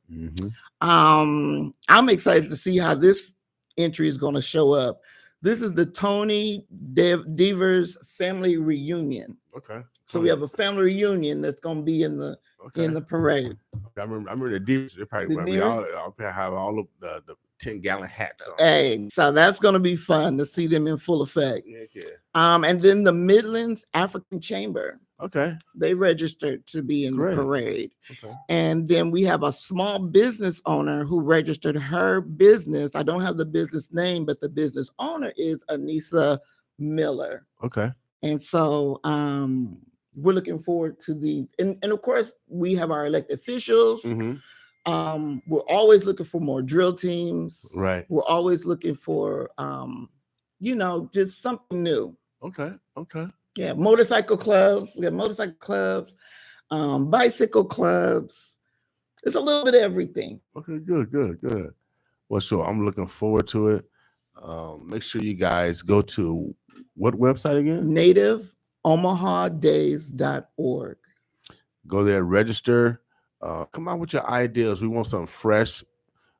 I'm excited to see how this entry is going to show up. This is the Tony Devers family reunion. Okay. So we have a family reunion that's going to be in the parade. I remember the Devers. They probably all have all of the 10-gallon hats on. Hey, so that's going to be fun to see them in full effect. Yeah. And then the Midlands African Chamber. Okay. They registered to be in the parade. Okay. And then we have a small business owner who registered her business. I don't have the business name, but the business owner is Anissa Miller. Okay. And so we're looking forward to and of course we have our elected officials. We're always looking for more drill teams. Right. We're always looking for just something new. Okay. Yeah, motorcycle clubs. We have motorcycle clubs, bicycle clubs. It's a little bit of everything. Okay, good. Well, sure. I'm looking forward to it. Make sure you guys go to what website again? NativeOmahaDays.org. Go there, register. Come out with your ideas. We want something fresh.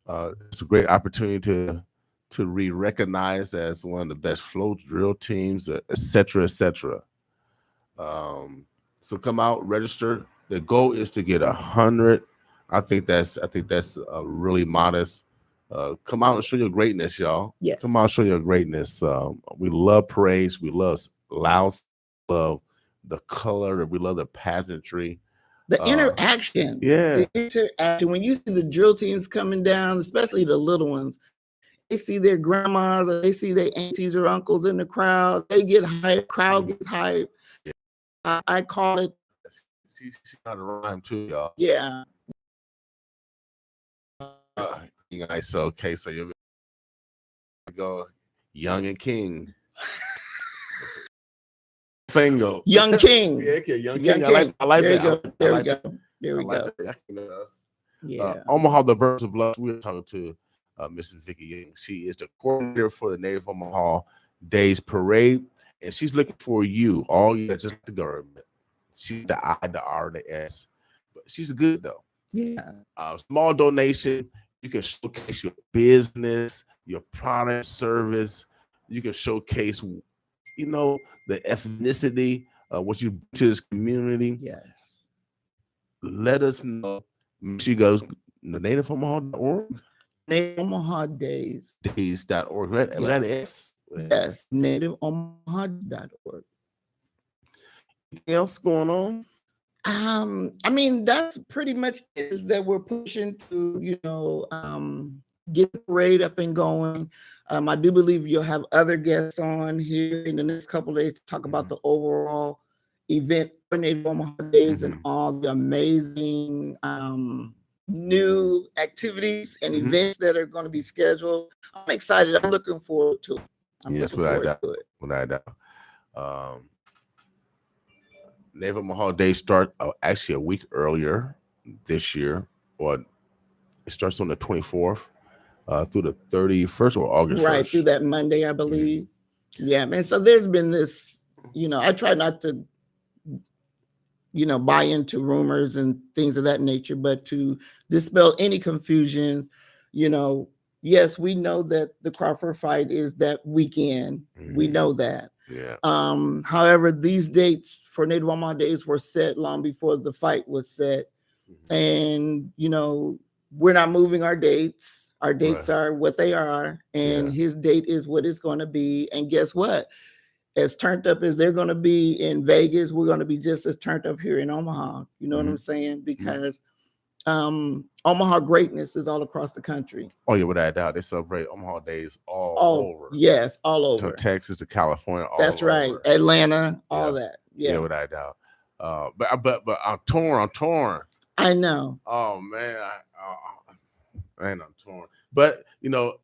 It's a great opportunity to be recognized as one of the best flow drill teams, et cetera. So come out, register. The goal is to get 100. I think that's really modest. Come out and show your greatness, y'all. Yes. Come out and show your greatness. We love parades. We love loud, love the color. We love the pageantry. The interaction. Yeah. The interaction. When you see the drill teams coming down, especially the little ones, they see their grandmas or they see their aunties or uncles in the crowd. They get hyped. Crowd gets hyped. I call it. She got a rhyme too, y'all. Yeah. Nice. Okay, so you go Young and King. Single. Young King. Yeah, okay, Young King. King. I like there that. There we go. There we go. Yeah. Omaha, the Birds of Blood. We were talking to Mrs. Vickie Young. She is the coordinator for the Native Omaha Days Parade, and she's looking for you, all you just the government. She's the I, the R, the S, but she's good though. Yeah. Small donation. You can showcase your business, your product, service. You can showcase, the ethnicity, what you bring to this community. Yes. Let us know. She goes NativeOmaha.org. NativeOmahaDays.org. Right? Yes. That is. Yes. NativeOmaha.org. Anything else going on? That's pretty much is that we're pushing to, get the parade up and going. I do believe you'll have other guests on here in the next couple of days to talk about the overall event for Native Omaha Days and all the amazing new activities and events that are going to be scheduled. I'm excited. I'm looking forward to it. Yes, without doubt. Native Omaha Day start actually a week earlier this year, or it starts on the 24th through the 31st or August 1st. Right, through that Monday, I believe. Yeah, man. So there's been this, I try not to, buy into rumors and things of that nature, but to dispel any confusion, yes, we know that the Crawford fight is that weekend. We know that. Yeah. However, these dates for Native Omaha Days were set long before the fight was set. And, you know, we're not moving our dates. Our dates are what they are. And his date is what it's going to be. And guess what? As turned up as they're going to be in Vegas, we're going to be just as turned up here in Omaha. You know what I'm saying? Because Omaha greatness is all across the country. Oh yeah, without a doubt, they celebrate Omaha Days all over. Yes, all over. From Texas to California. That's right. Over. Atlanta, all that. Yeah, without a doubt. But I'm torn. I know. Oh man, I'm torn. But you know,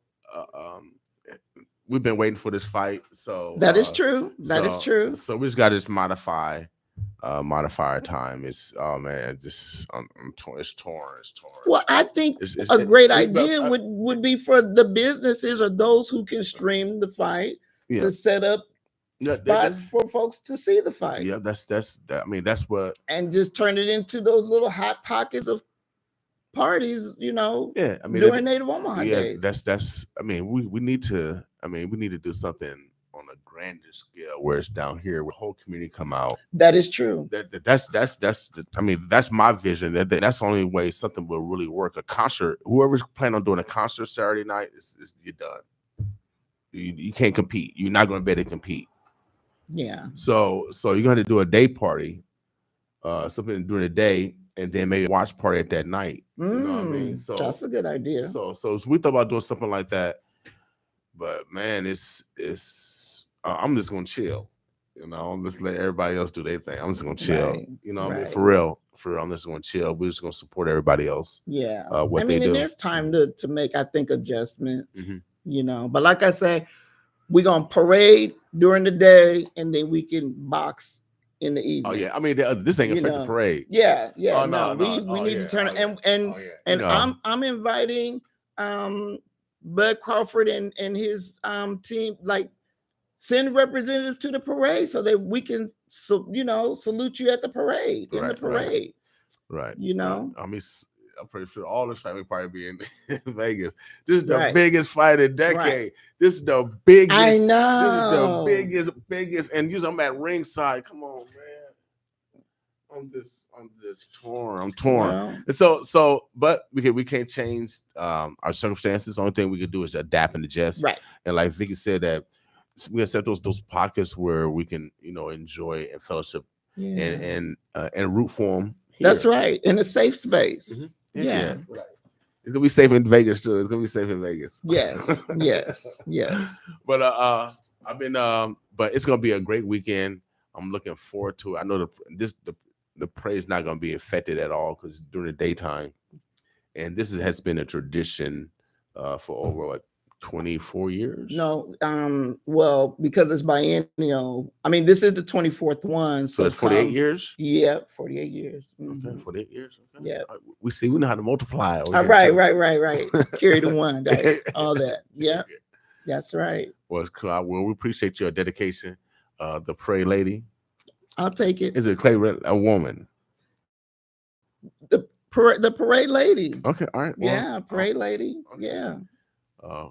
we've been waiting for this fight, so that is true. That is true. So we just got to just modify our time. It's man, just I'm torn. It's torn. Well, I think a great idea would be for the businesses or those who can stream the fight to set up spots for folks to see the fight. Yeah, that's I mean, that's what, and just turn it into those little hot pockets of parties, you know. Yeah, I mean, during Native Omaha Day. That's I mean, we need to do something on a grander scale where it's down here where the whole community come out. That is true. That's I mean, that's my vision. That's the only way something will really work. A concert, whoever's planning on doing a concert Saturday night, you're done. You can't compete. You're not going to be able to compete. Yeah. So you're going to do a day party, something during the day, and then maybe a watch party at that night. You know what I mean? So that's a good idea. So we thought about doing something like that, but man, it's I'm just gonna chill. You know, I'm just let everybody else do their thing. I'm just gonna chill. Right. You know, I mean, for real, I'm just gonna chill. We're just gonna support everybody else. Yeah. What they do. And there's time to make, I think, adjustments. You know, but like I say, we're gonna parade during the day, and then we can box in the evening. Oh yeah, I mean, this ain't affect the parade. Yeah. Oh, no. We need to turn it. And I'm inviting Bud Crawford and his team, like, send representatives to the parade so that we can salute you at the parade, in the parade. Right. You know, I mean, I'm pretty sure all this fight will probably be in Vegas. This is the biggest fight in decade. Right. This is the biggest. I know. This is the biggest. And I'm at ringside. Come on, man. I'm just torn. I'm torn. Wow. And so, but we can't change our circumstances. The only thing we can do is adapt and adjust. Right. And like Vickie said, that we have set those pockets where we can, enjoy and fellowship and root for them. Here. That's right. In a safe space. Yeah. Right. It's gonna be safe in Vegas too. It's gonna be safe in Vegas. Yes. But I've been but it's gonna be a great weekend. I'm looking forward to it. I know the parade is not gonna be affected at all because during the daytime, and this has been a tradition for over 24 years. No, well, because it's biennial. I mean, this is the 24th one. So it's 48 years? Yeah, 48 years. Okay, 48 years. Okay. Yeah. We know how to multiply. Right. Carry the one, all that. Yeah. That's right. Well, we appreciate your dedication. The parade lady. I'll take it. Is it a woman? The parade lady. Okay, all right. Well, yeah, parade lady. Okay. Yeah.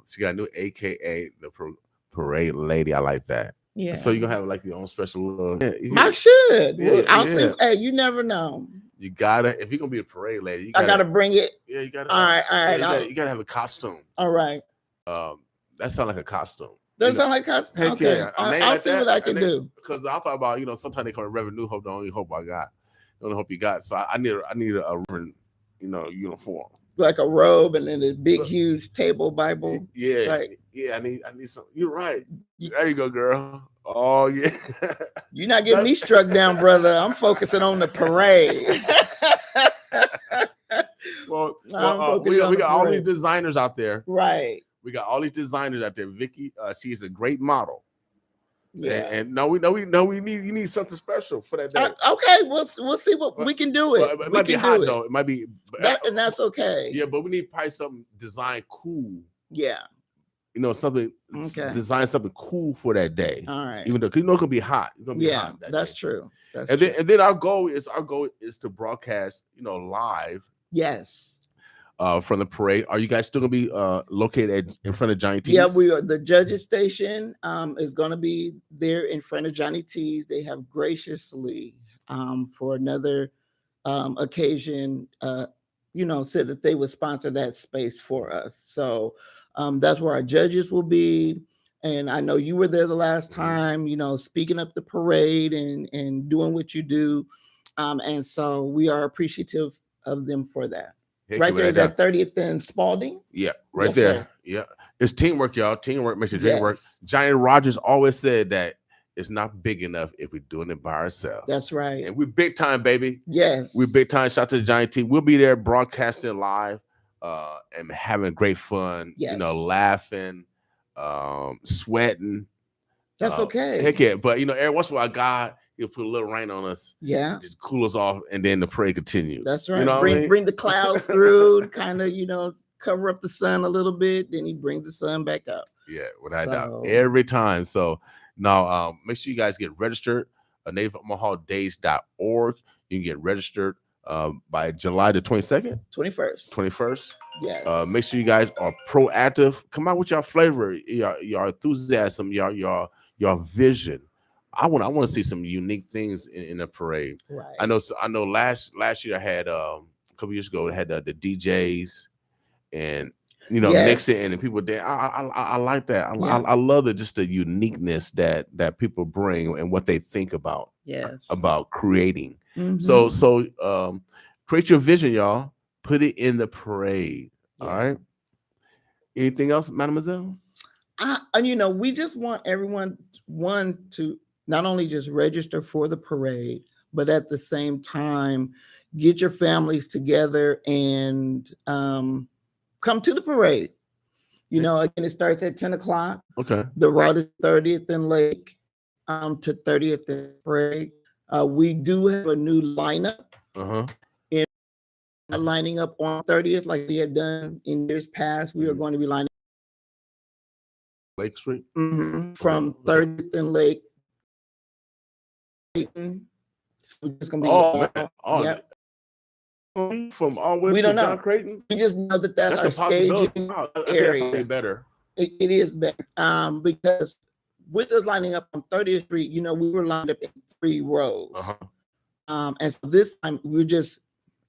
She got a new AKA, the parade lady. I like that. Yeah. So you're gonna have like your own special little. I should. Yeah, I'll see. Hey, you never know. You gotta, if you're gonna be a parade lady, I gotta bring it. Yeah, you gotta. All right. You gotta have a costume. All right. That sounds like a costume. Does sound like costume? Heck okay. Yeah. I'll see what I can do. Because I thought about, sometimes they call it revenue hope. The only hope I got. The only hope you got. So I need a uniform. Like a robe and then a big, huge table Bible. Yeah. Right. Yeah, I need some. You're right. There you go, girl. Oh, yeah. You're not getting me struck down, brother. I'm focusing on the parade. we got all these designers out there. Right. We got all these designers out there. Vickie, she is a great model. Yeah. And you need something special for that day. Okay, we'll see what we can do. It might be hot though. It might be and that's okay. Yeah, but we need probably something designed cool. Yeah. Something design something cool for that day. All right. Even though it's gonna be hot. It's gonna be hot that that's day. True. Then our goal is to broadcast, live. Yes. from the parade. Are you guys still gonna be located in front of Johnny T's? Yeah, we are. The judges station is going to be there in front of Johnny T's. They have graciously, for another occasion, said that they would sponsor that space for us. So that's where our judges will be. And I know you were there the last time, speaking up the parade and doing what you do. And so we are appreciative of them for that. Heck, Right there, that 30th and Spalding. Yeah, right Yes, there. sir. Yeah, it's teamwork, y'all. Teamwork makes the dream work. Yes. Johnny Rogers always said that it's not big enough if we're doing it by ourselves. That's right. And we're big time, baby. Yes. We're big time. Shout out to the Johnny T. We'll be there broadcasting live and having great fun. Yes. Laughing, sweating. That's okay. Heck yeah. But every once in a while, God, he'll put a little rain on us. Yeah. Just cool us off, and then the parade continues. That's right. Bring the clouds through, kind of, cover up the sun a little bit. Then he brings the sun back up. Yeah, without doubt. Every time. So now make sure you guys get registered. NativeOmahaDays.org. You can get registered by July the 22nd. 21st. Yes. Make sure you guys are proactive. Come out with your flavor, your enthusiasm, your vision. I want to see some unique things in the parade. Right. I know. Last year I had a couple years ago. I had the DJs and mixing and people there. I like that. I love just the uniqueness that people bring and what they think about. Yes. About creating. Mm-hmm. So create your vision, y'all. Put it in the parade. Yeah. All right. Anything else, mademoiselle? We just want everyone to not only just register for the parade, but at the same time, get your families together and come to the parade. Again, it starts at 10 o'clock. Okay. The route is 30th and Lake to 30th and Parade. We do have a new lineup. Lining up on 30th like we had done in years past. We are going to be lining Lake Street from 30th and Lake. So we're just gonna be from all the way we to don't know. John Creighton. We just know that that's our a possibility. staging area. Better. It is better because with us lining up on 30th Street, we were lined up in 3 rows. And so this time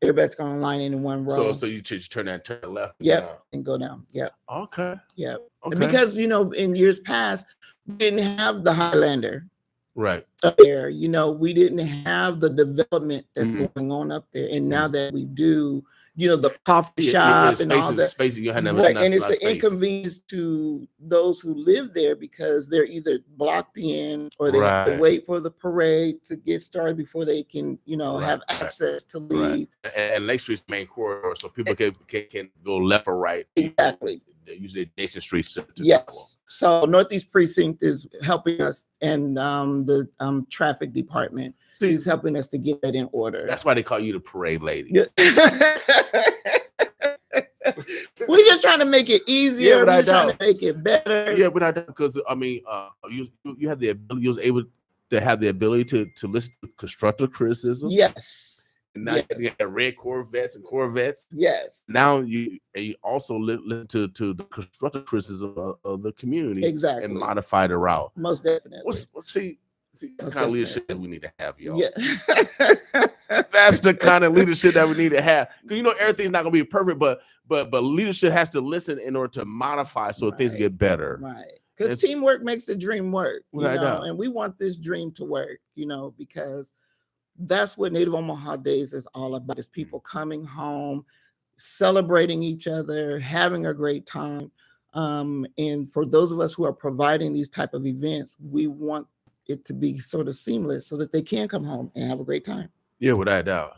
everybody's gonna line in one row. So you turn left. Yep, and go down. Yep. Okay. Yep. Okay. Because in years past, we didn't have the Highlander. Right. Up there, we didn't have the development that's going on up there, and now that we do, the coffee shop and all that space you had right, and it's the inconvenience to those who live there because they're either blocked in or they have to wait for the parade to get started before they can, have access to leave. Right. And Lake Street's main corridor, so people can go left or right. Exactly. Usually adjacent streets to yes. So Northeast Precinct is helping us, and the traffic department is helping us to get that in order. That's why they call you the parade lady. We're just trying to make it easier. We're trying to make it better. Yeah, but I don't, because you have the ability. You was able to have the ability to listen to constructive criticism. Yes. And now you got red Corvettes and Corvettes. Yes. Now you also listen to the constructive criticism of the community. Exactly. And modify the route. Most definitely. Let's see that's the kind of leadership that we need to have, y'all. Yeah. That's the kind of leadership that we need to have. Because everything's not gonna be perfect, but leadership has to listen in order to modify so things get better. Right. Because teamwork makes the dream work. And we want this dream to work, because that's what Native Omaha Days is all about, is people coming home, celebrating each other, having a great time. And for those of us who are providing these type of events, we want it to be sort of seamless so that they can come home and have a great time. Yeah, without a doubt.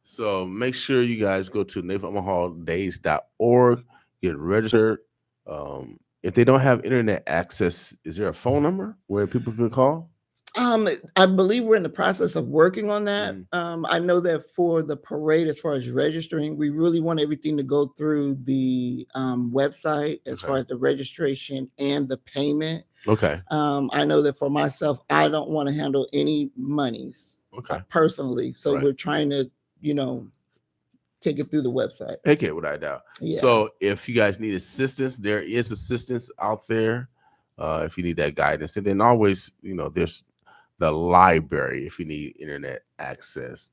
So make sure you guys go to NativeOmahaDays.org, get registered. If they don't have internet access, is there a phone number where people can call? I believe we're in the process of working on that. I know that for the parade, as far as registering, we really want everything to go through the website as far as the registration and the payment. Okay. I know that for myself, I don't want to handle any monies personally. So we're trying to, take it through the website. Okay, without a doubt. Yeah. So if you guys need assistance, there is assistance out there. If you need that guidance, and then always, there's the library if you need internet access.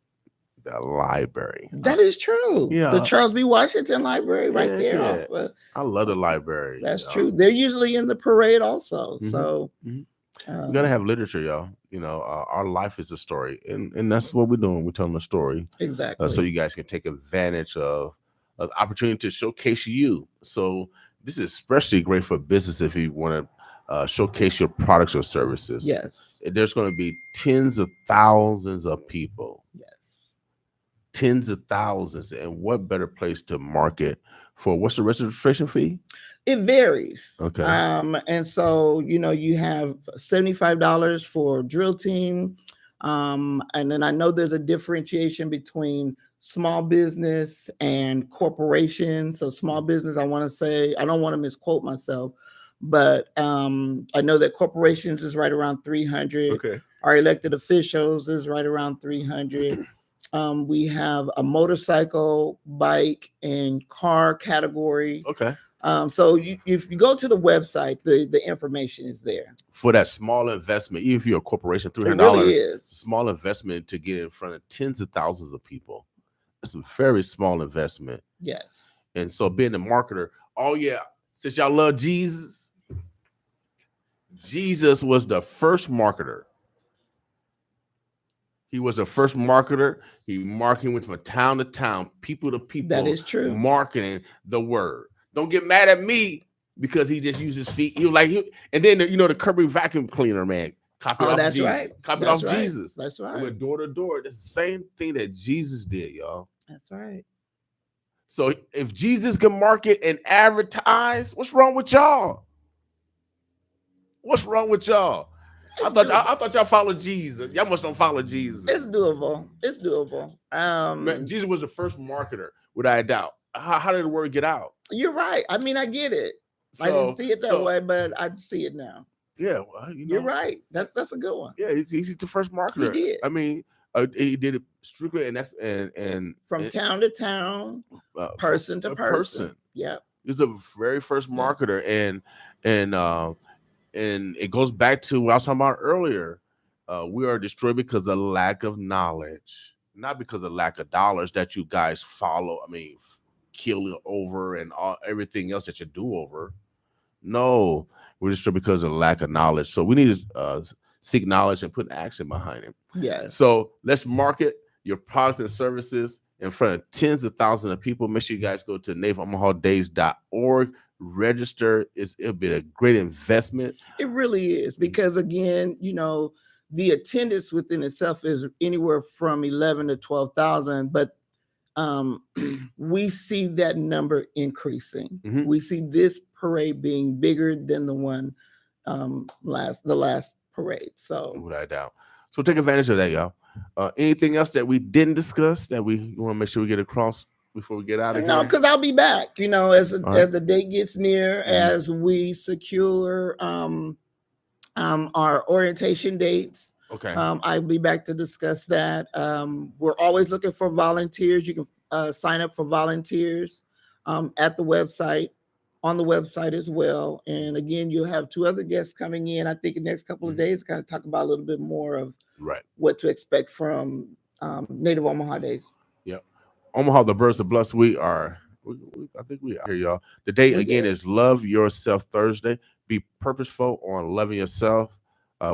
The library. That is true. Yeah. The Charles B. Washington Library right there. Yeah. I love the library. That's true. They're usually in the parade also. Mhm. So we gotta have literature, y'all. Our life is a story, and that's what we're doing. We're telling a story, exactly. so you guys can take advantage of the opportunity to showcase you. So this is especially great for business if you want to showcase your products or services. Yes. There's going to be tens of thousands of people. Yes. Tens of thousands, and what better place to market for? What's the registration fee? It varies. Okay. And so, you have $75 for drill team. And then I know there's a differentiation between small business and corporation. So small business, I want to say, I don't want to misquote myself, but I know that corporations is right around 300. Okay. Our elected officials is right around 300. We have a motorcycle, bike, and car category. Okay. So if you go to the website, the information is there for that small investment. Even if you're a corporation, $300 it really is small investment to get in front of tens of thousands of people. It's a very small investment. Yes. And so being a marketer, since y'all love Jesus, Jesus was the first marketer. He was the first marketer. He marketing went from town to town, people to people. That is true. Marketing the word. Don't get mad at me because he just used his feet. And then the Kirby vacuum cleaner, man. Copy off that's Jesus. Right. Copy that's off right. Jesus. That's right. We went door to door. That's the same thing that Jesus did, y'all. That's right. So if Jesus can market and advertise, what's wrong with y'all? What's wrong with y'all? I thought y'all followed Jesus. Y'all must don't follow Jesus. It's doable. It's doable. Man, Jesus was the first marketer, without a doubt. How did the word get out? You're right. I mean, I get it. I didn't see it that way, but I see it now. Yeah, you're right. That's a good one. Yeah, he's the first marketer. He did. I mean, he did it strictly, and from town to town, person to person. Yeah, he's the very first marketer, and it goes back to what I was talking about earlier. We are destroyed because of lack of knowledge, not because of lack of dollars that you guys follow. I mean, kill over and everything else that you do over. No, we're destroyed because of lack of knowledge. So we need to seek knowledge and put action behind it. Yes. So let's market your products and services in front of tens of thousands of people. Make sure you guys go to NativeOmahaDays.org. Register. It'll be a great investment. It really is, because again, the attendance within itself is anywhere from 11 to 12,000, but we see that number increasing. Mm-hmm. We see this parade being bigger than the one the last parade. So without a doubt. So take advantage of that, y'all. Anything else that we didn't discuss that we want to make sure we get across before we get out of here? No, because I'll be back. As the date gets near, as we secure our orientation dates. Okay. I'll be back to discuss that. We're always looking for volunteers. You can sign up for volunteers at the website, on the website as well. And again, you'll have two other guests coming in, I think, in the next couple of days, kind of talk about a little bit more of what to expect from Native Omaha Days. Yep. Omaha, the birds of blessed. I think we are here, y'all. The date again is Love Yourself Thursday. Be purposeful on loving yourself. I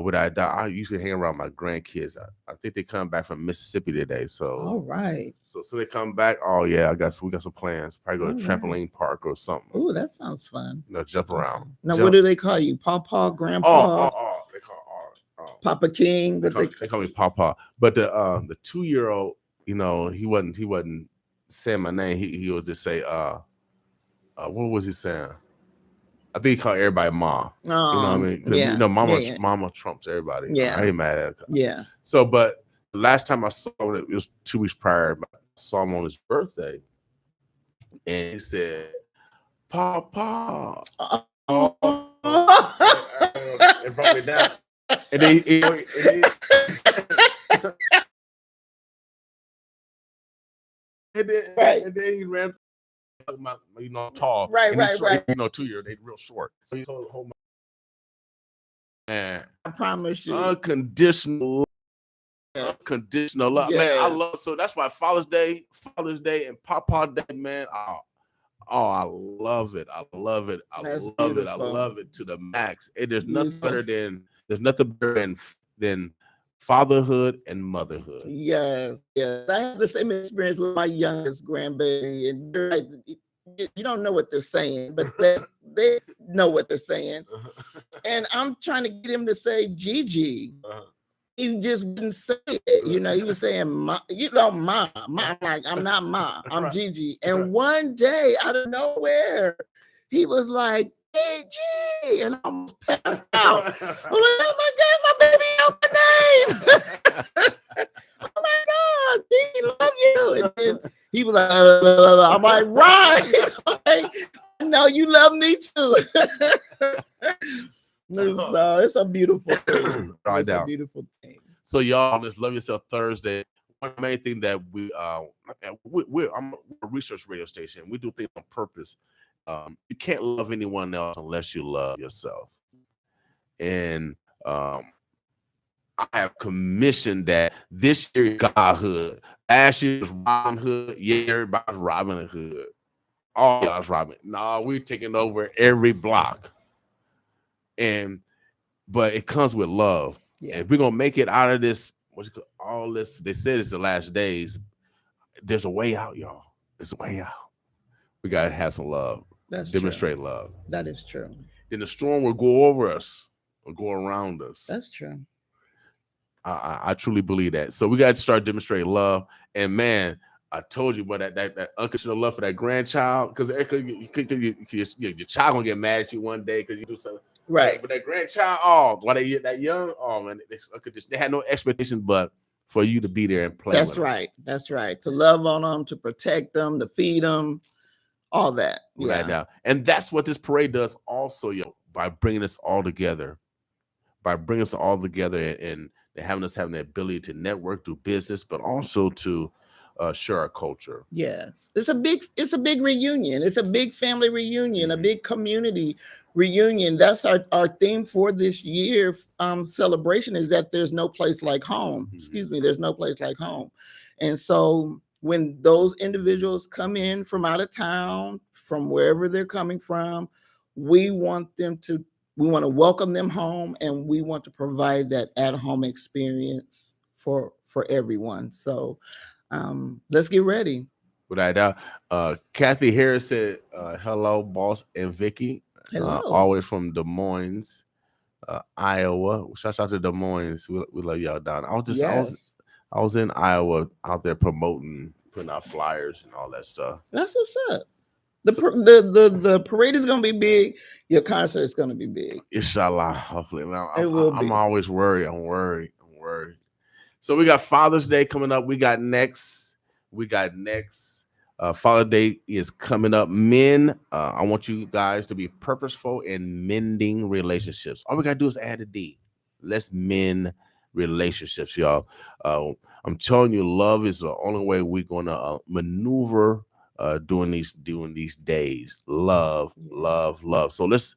usually hang around my grandkids. I think they come back from Mississippi today. So all right. So they come back. Oh yeah, we got some plans. Probably go to trampoline park or something. Oh, that sounds fun. Jump around. Now, what do they call you? Pawpaw, Grandpa? They call Papa King. They call me Pawpaw. But the 2-year-old, he wasn't saying my name. He would just say, what was he saying? I think he called everybody mom. You know what I mean? Yeah. Mama trumps everybody. Yeah. I ain't mad at it. Yeah. So, but the last time I saw it was 2 weeks prior. I saw him on his birthday. And he said, Papa. It brought me down. And then And then, Right. and then he ran, tall. Right, and right, he's short, right. 2 years, they real short. So he told hold my man. I promise you. Unconditional Yes. unconditional love. Man, I Yes. love, so that's why Father's Day, and Papa Day, man. I love it. I love it. I That's love it. I beautiful. love it to the max. There's nothing Beautiful. better than fatherhood and motherhood. Yes, yes. I have the same experience with my youngest grandbaby, and they're like, you don't know what they're saying, but they know what they're saying. And I'm trying to get him to say Gigi. He just wouldn't say it. You know, he was saying, ma. I'm like, I'm not Ma, I'm Right. Gigi. And one day, out of nowhere, he was like, hey, G, and I almost passed out. I'm like, oh my God, my baby know my name. Oh my God, G, love you. And then he was like, I'm like, right, okay. No, you love me too. So it's a beautiful thing. Right It's a now. beautiful thing. So y'all, let's Love Yourself Thursday. One main thing that I'm a research radio station. We do things on purpose. You can't love anyone else unless you love yourself. And I have commissioned that this year Godhood. Last year was Robin Hood. Yeah, everybody's Robin Hood. All y'all's Robin. No, we're taking over every block. But it comes with love. Yeah. If we're gonna make it out of this, all this, they said it's the last days. There's a way out, y'all. There's a way out. We gotta have some love. That's demonstrate true. love. That is true. Then the storm will go over us or go around us. That's true. I truly believe that. So we got to start demonstrating love. And man, I told you about that unconditional love for that grandchild, because your child gonna get mad at you one day because you do something. Right. But that grandchild, while they get that young, man, they had no expectation but for you to be there and play. That's right. Them. That's right. To love on them, to protect them, to feed them, all that. Right now. And that's what this parade does also, by bringing us all together. By bringing us all together and having the ability to network, do business, but also to share our culture. Yes, it's a big reunion. It's a big family reunion, a big community reunion. That's our theme for this year celebration, is that there's no place like home. Excuse me, there's no place like home. And so when those individuals come in from out of town, from wherever they're coming from, we want to welcome them home, and we want to provide that at-home experience for everyone. So let's get ready. Without doubt. Kathy Harris said, hello, boss and Vickie. Hello. Always from Des Moines, Iowa. Shout out to Des Moines. We love y'all down. I was in Iowa out there promoting, putting out flyers and all that stuff. That's what's up. The parade is gonna be big. Your concert is gonna be big. Inshallah, hopefully. I'm always worried. I'm worried. So we got Father's Day coming up. We got next. Father's Day is coming up. Men, I want you guys to be purposeful in mending relationships. All we gotta do is add a D. Let's mend relationships, y'all. I'm telling you, love is the only way we're gonna maneuver during these days. Love. So let's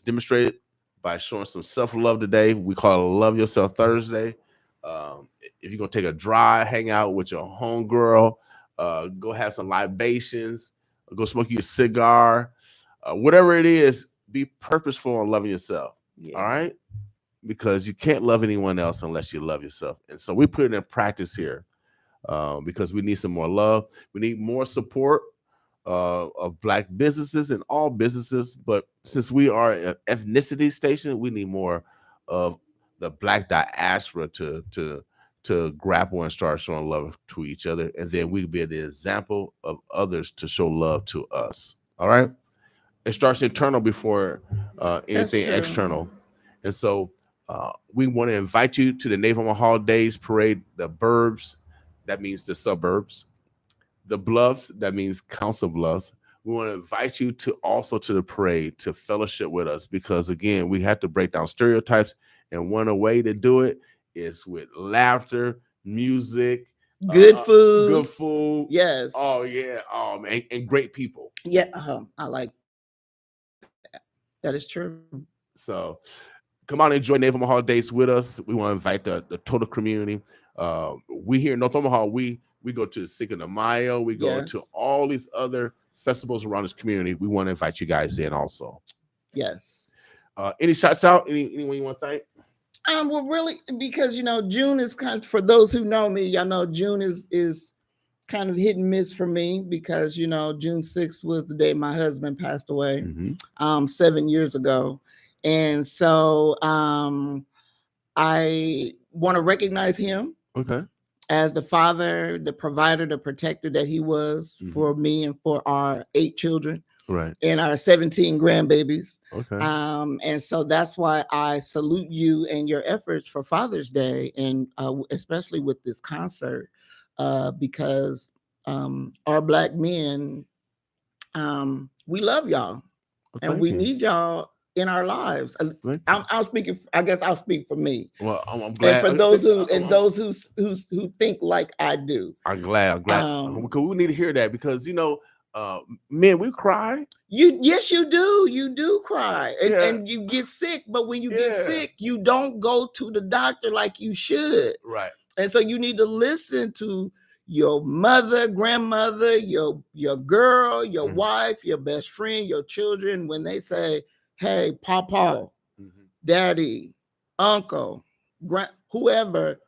demonstrate it by showing some self-love today. We call it Love Yourself Thursday. If you're gonna take a drive, hang out with your homegirl, go have some libations, go smoke you a cigar, whatever it is, be purposeful in loving yourself. Yeah. All right, because you can't love anyone else unless you love yourself. And so we put it in practice here. Because we need some more love. We need more support of Black businesses and all businesses. But since we are an ethnicity station, we need more of the Black diaspora to grapple and start showing love to each other. And then we be the example of others to show love to us. All right? It starts internal before anything external. And so we want to invite you to the Native Omaha Days Parade, the Burbs. That means the suburbs. The Bluffs, that means Council Bluffs. We want to invite you to the parade to fellowship with us, because again, we have to break down stereotypes, and one way to do it is with laughter, music, Good food. Good food. Yes. Oh yeah. Man, and great people. Yeah. I like that. That is true. So come on and enjoy Naval Omaha Days with us. We want to invite the total community. We here in North Omaha, we go to Cinco de Mayo. We go to all these other festivals around this community. We want to invite you guys in also. Yes. Any shots out? Anyone you want to thank? Well, really, because June is kind of, for those who know me, y'all know June is kind of hit and miss for me because June 6th was the day my husband passed away, 7 years ago, and so I want to recognize him. Okay. As the father, the provider, the protector that he was for me and for our 8 children. Right. And our 17 grandbabies. Okay. And so that's why I salute you and your efforts for Father's Day, and especially with this concert, because our Black men, we love y'all, and we need y'all in our lives. I'm speaking. I guess I'll speak for me. Well, I'm glad. And for those who think like I do, I'm glad. Because we need to hear that because men, we cry. Yes, you do. You do cry, and you get sick. But when you get sick, you don't go to the doctor like you should. Right. And so you need to listen to your mother, grandmother, your girl, your wife, your best friend, your children when they say, "Hey, Papa, Daddy, Uncle, whoever,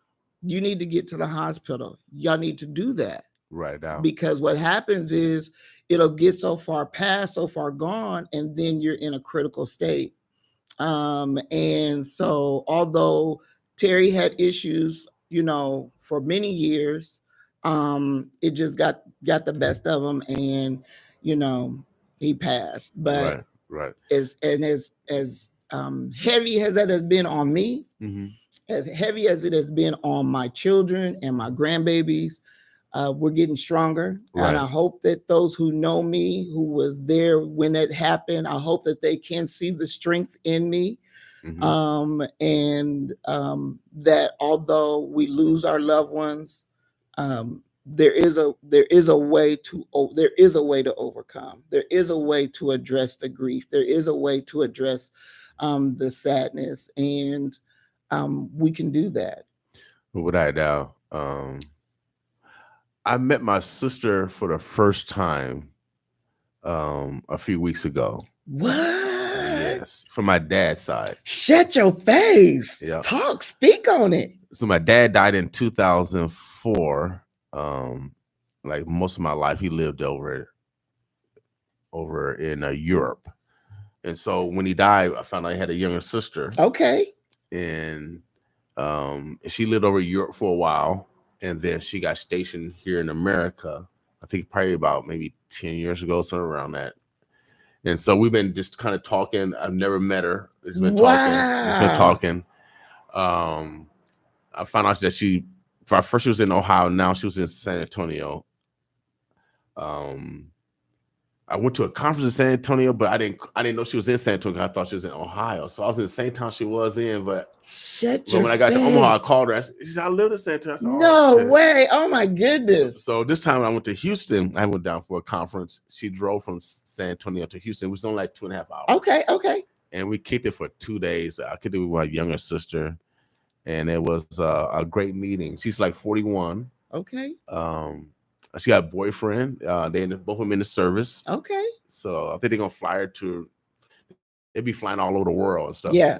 you need to get to the hospital." Y'all need to do that right now, because what happens is it'll get so far past, so far gone, and then you're in a critical state. And so although Terry had issues, for many years, it just got the best of him, and he passed. But right. as heavy as that has been on me, as heavy as it has been on my children and my grandbabies, we're getting stronger. Right. And I hope that those who know me, who was there when it happened, I hope that they can see the strength in me. That although we lose our loved ones, there is a way to overcome. There is a way to address the grief. There is a way to address the sadness, and we can do that. Without a doubt. I met my sister for the first time a few weeks ago. What? Yes, from my dad's side. Shut your face. Yeah. Speak on it. So my dad died in 2004. Like most of my life, he lived over in Europe. And so when he died, I found out he had a younger sister. Okay. And she lived over in Europe for a while. And then she got stationed here in America, I think probably about maybe 10 years ago, somewhere around that. And so we've been just kind of talking. I've never met her. Just been talking. I found out that she was in Ohio. Now she was in San Antonio. I went to a conference in San Antonio, but I didn't know she was in San Antonio. I thought she was in Ohio. So I was in the same town she was in, but when I got to Omaha, I called her. She said, "I live in San Antonio." I said, "No way. Oh my goodness." So this time I went to Houston. I went down for a conference. She drove from San Antonio to Houston. It was only like 2.5 hours. Okay. And we kicked it for 2 days. I kicked it with my younger sister. And it was a great meeting. She's like 41. Okay. She got a boyfriend. They both of them in the service. Okay. So I think they're gonna fly her to. They'd be flying all over the world and stuff. Yeah.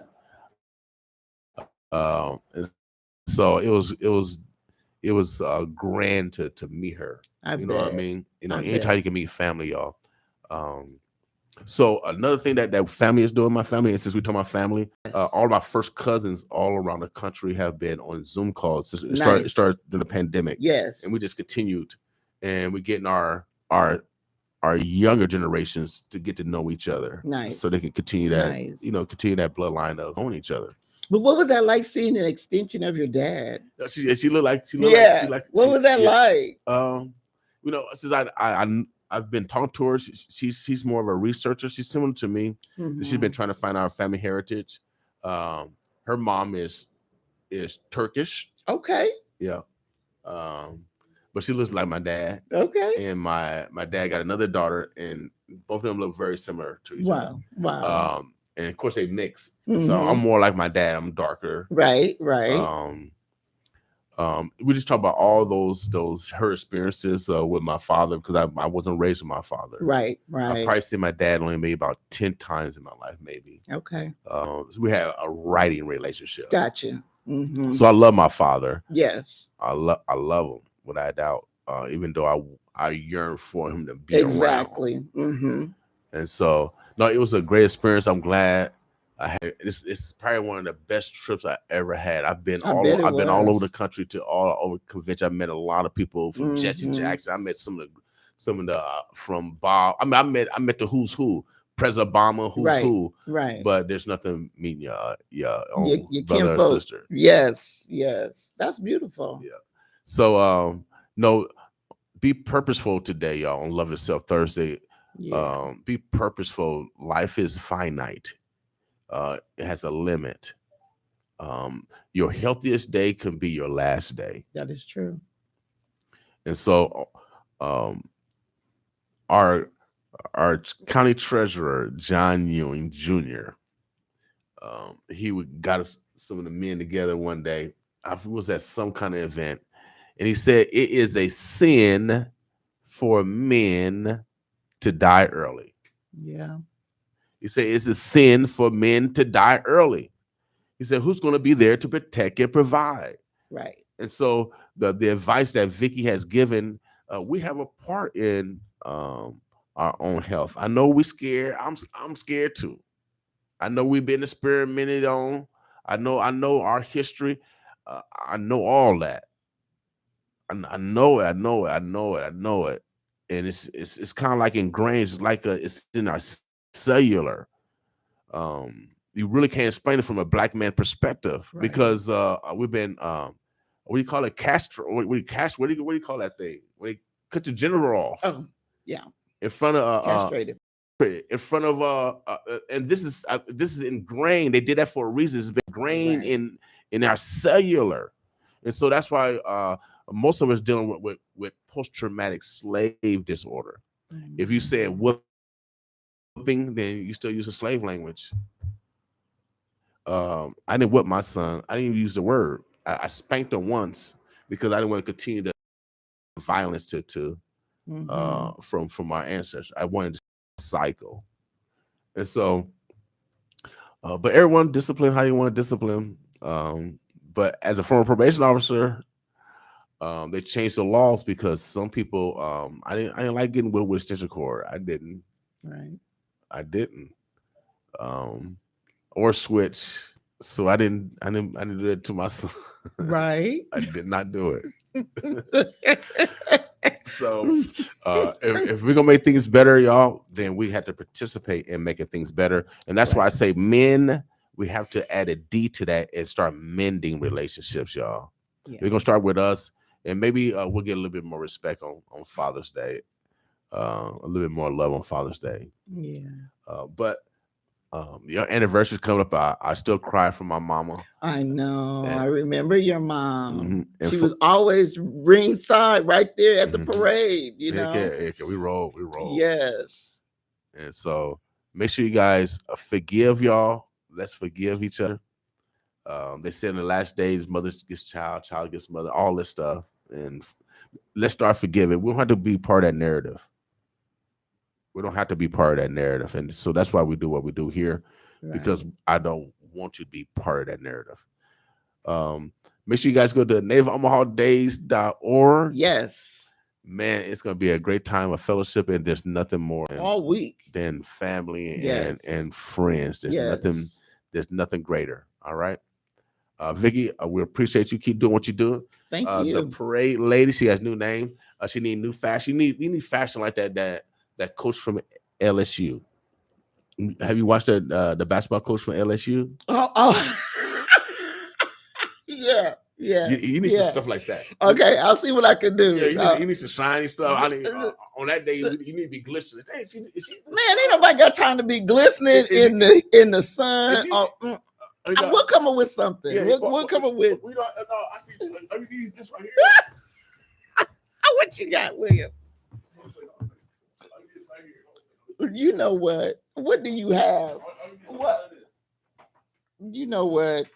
So it was grand to meet her. You know what I mean? Anytime you can meet family, y'all. So another thing that family is doing, my family, and since we talk about family, all of my first cousins all around the country have been on Zoom calls since it started during the pandemic. Yes. And we just continued, and we're getting our younger generations to get to know each other. Nice. So they can continue that, continue that bloodline of knowing each other. But what was that like seeing an extension of your dad? She looked like what was that like? Since I've been talking to her. She's more of a researcher. She's similar to me. She's been trying to find out family heritage. Her mom is Turkish. Okay. Yeah. but she looks like my dad. Okay. And my dad got another daughter, and both of them look very similar to each other. Wow. And of course they mix. So I'm more like my dad. I'm darker. Right. We just talk about all those her experiences with my father, because I wasn't raised with my father. Right. I probably see my dad only maybe about 10 times in my life, maybe. Okay. So we had a writing relationship. Gotcha. So I love my father. Yes. I love him without a doubt. Even though I yearn for him to be exactly. around. And so no, it was a great experience. I'm glad I had. It's probably one of the best trips I ever had. I've been all over the country to all over convention. I met a lot of people from Jesse Jackson. I met some of the from Bob. I mean, I met the who's who. President Obama, who's who. Right. But there's nothing meeting your brother or sister. Yes. That's beautiful. Yeah. So no, be purposeful today, y'all, on Love Yourself Thursday. Yeah. Be purposeful. Life is finite. It has a limit. Your healthiest day can be your last day. That is true. And so our county treasurer, John Ewing Jr., he got some of the men together one day. I was at some kind of event, and he said it is a sin for men to die early. Yeah. He said it's a sin for men to die early. He said, who's going to be there to protect and provide? Right. And so the advice that Vickie has given, we have a part in our own health. I know we're scared. I'm scared too. I know we've been experimented on. I know our history. I know all that. I know it. And it's kind of like ingrained. It's like it's in our cellular. You really can't explain it from a black man perspective, because we've been what do you call it? Castro. What do you call that thing? When they cut the genital off. Oh, yeah. In front of castrated. In front of and this is ingrained. They did that for a reason. It's been ingrained in our cellular, and so that's why most of us dealing with post-traumatic slave disorder. If you say whooping, then you still use a slave language. I didn't whip my son. I didn't even use the word. I spanked him once because I didn't want to continue the violence from our ancestors. I wanted to cycle. And so but everyone discipline how you want to discipline. But as a former probation officer, they changed the laws because some people I didn't like getting whipped with extension cord. I didn't. Right. I didn't. Or switch. So I didn't do it to my son. Right. I did not do it. So if we're gonna make things better, y'all, then we have to participate in making things better. And that's why I say men, we have to add a D to that and start mending relationships, y'all. Yeah. We're gonna start with us, and maybe we'll get a little bit more respect on Father's Day, a little bit more love on Father's Day. Yeah. But your anniversary's coming up. I still cry for my mama. I know. I remember your mom. She for, was always ringside right there at the parade, you know. We roll. Yes. And so make sure you guys forgive, y'all. Let's forgive each other. They said in the last days, mother gets child gets mother, all this stuff. And let's start forgiving. We don't have to be part of that narrative. We don't have to be part of that narrative. And so that's why we do what we do here, because I don't want you to be part of that narrative. Make sure you guys go to nativeomahaDays.org. Yes. Man, it's going to be a great time of fellowship, and there's nothing more all week than family and friends. There's nothing greater. All right. Vickie, we appreciate you. Keep doing what you do. Thank you. The parade lady, she has a new name. She need new fashion. You need fashion like that coach from LSU. Have you watched the basketball coach from LSU? Oh. Yeah. You need some stuff like that. Okay, I'll see what I can do. Yeah, you need some shiny stuff. On that day, you need to be glistening. Hey, man, ain't nobody got time to be glistening in the sun. We'll come up with something. Yeah, we'll come up with. I see. Are you these this right here? What you got, William? You know what? What do you have? What? You know what?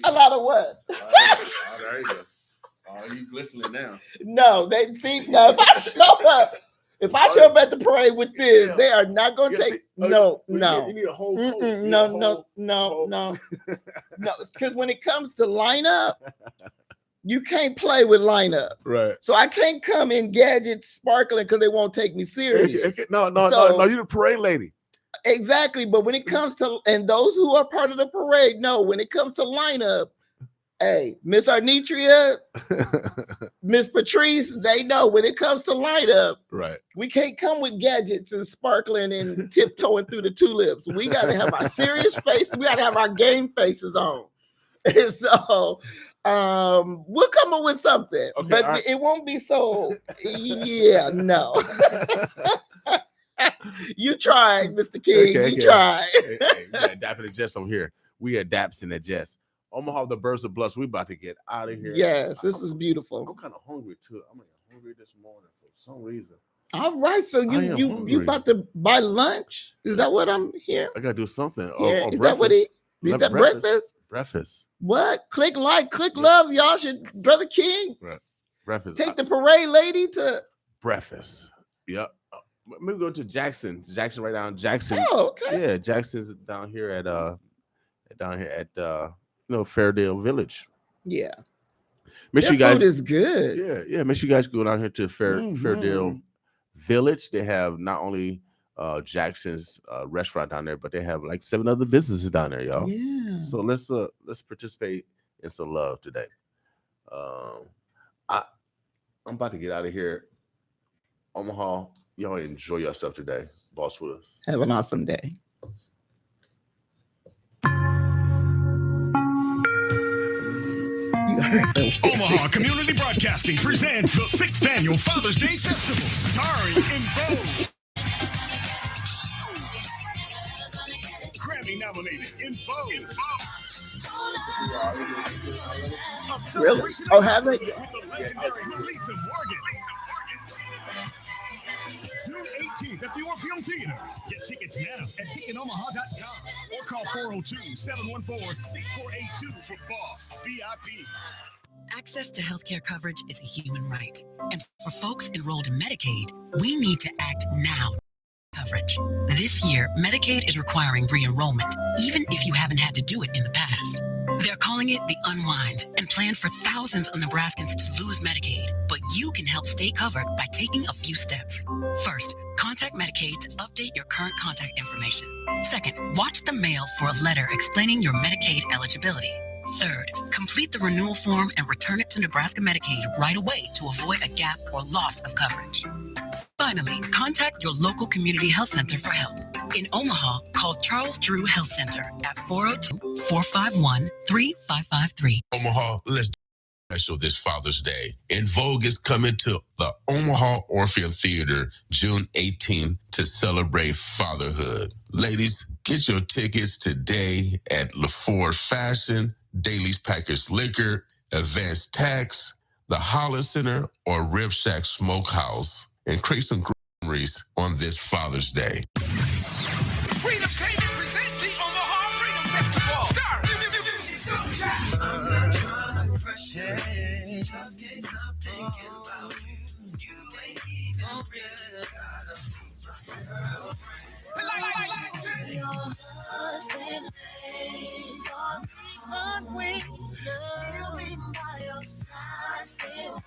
A lot of what? There you go. Oh, you glistening now. No, they see. No, if I show up at the parade with this, they are not going to take. No. You need a whole coat. No. Because when it comes to lineup, you can't play with lineup. Right. So I can't come in gadgets sparkling because they won't take me serious. No. You're the parade lady. Exactly. But when it comes to, and those who are part of the parade, no, when it comes to lineup, hey, Miss Arnitria, Miss Patrice, they know when it comes to lineup, right? We can't come with gadgets and sparkling and tiptoeing through the tulips. We got to have our serious faces. We got to have our game faces on. And so we'll come up with something, okay, but it won't be so. Yeah, no. You tried, Mr. King. Okay, you tried. Hey, we got Dap and the Jess over here. We had Daps and the Jess. Omaha, the Birds of Bluffs. We about to get out of here. Yes, this is beautiful. I'm kind of hungry too. I'm hungry this morning for some reason. All right, so you about to buy lunch? Is that what I'm hearing? I gotta do something. Yeah. Is that what it? Is that breakfast? Breakfast. What? Click like, click love. Y'all should, Brother King. Right. Breakfast. Take the parade lady to breakfast. Yep. Maybe go to Jackson. Jackson right down Jackson. Oh, okay. Yeah, Jackson's down here at Fairdale Village. Yeah. Make sure you guys, food is good. Yeah. Make sure you guys go down here to Fairdale Village. They have not only Jackson's restaurant down there, but they have like 7 other businesses down there, y'all. Yeah. So let's participate in some love today. I'm about to get out of here. Omaha, y'all enjoy yourself today. Boss with us. Have an awesome day. Omaha Community Broadcasting presents the 6th Annual Father's Day Festival, starring In Vogue. Grammy-nominated In Vogue. Really? Oh, have they? With the legendary Melissa Morgan. June 18th at the Orpheum Theater. Get tickets now at ticketomaha.com or call 402-714-6482 for Boss VIP. Access to healthcare coverage is a human right. And for folks enrolled in Medicaid, we need to act now. Coverage. This year, Medicaid is requiring re-enrollment, even if you haven't had to do it in the past. They're calling it the unwind and plan for thousands of Nebraskans to lose Medicaid, but you can help stay covered by taking a few steps. First, contact Medicaid to update your current contact information. Second, watch the mail for a letter explaining your Medicaid eligibility. Third, complete the renewal form and return it to Nebraska Medicaid right away to avoid a gap or loss of coverage. Finally, contact your local community health center for help. In Omaha, call Charles Drew Health Center at 402-451-3553. Omaha, let's do special this Father's Day. In Vogue is coming to the Omaha Orpheum Theater June 18th to celebrate fatherhood. Ladies, get your tickets today at LaFord Fashion, Daly's Packers Liquor, Advanced Tax, the Holler Center, or Rib Shack Smokehouse, and create some memories on this Father's Day. Freedom Payment presents the Omaha Freedom Festival. Just can't stop thinking about you. You ain't even real. Your husband lays on different wings. He'll be by your side still.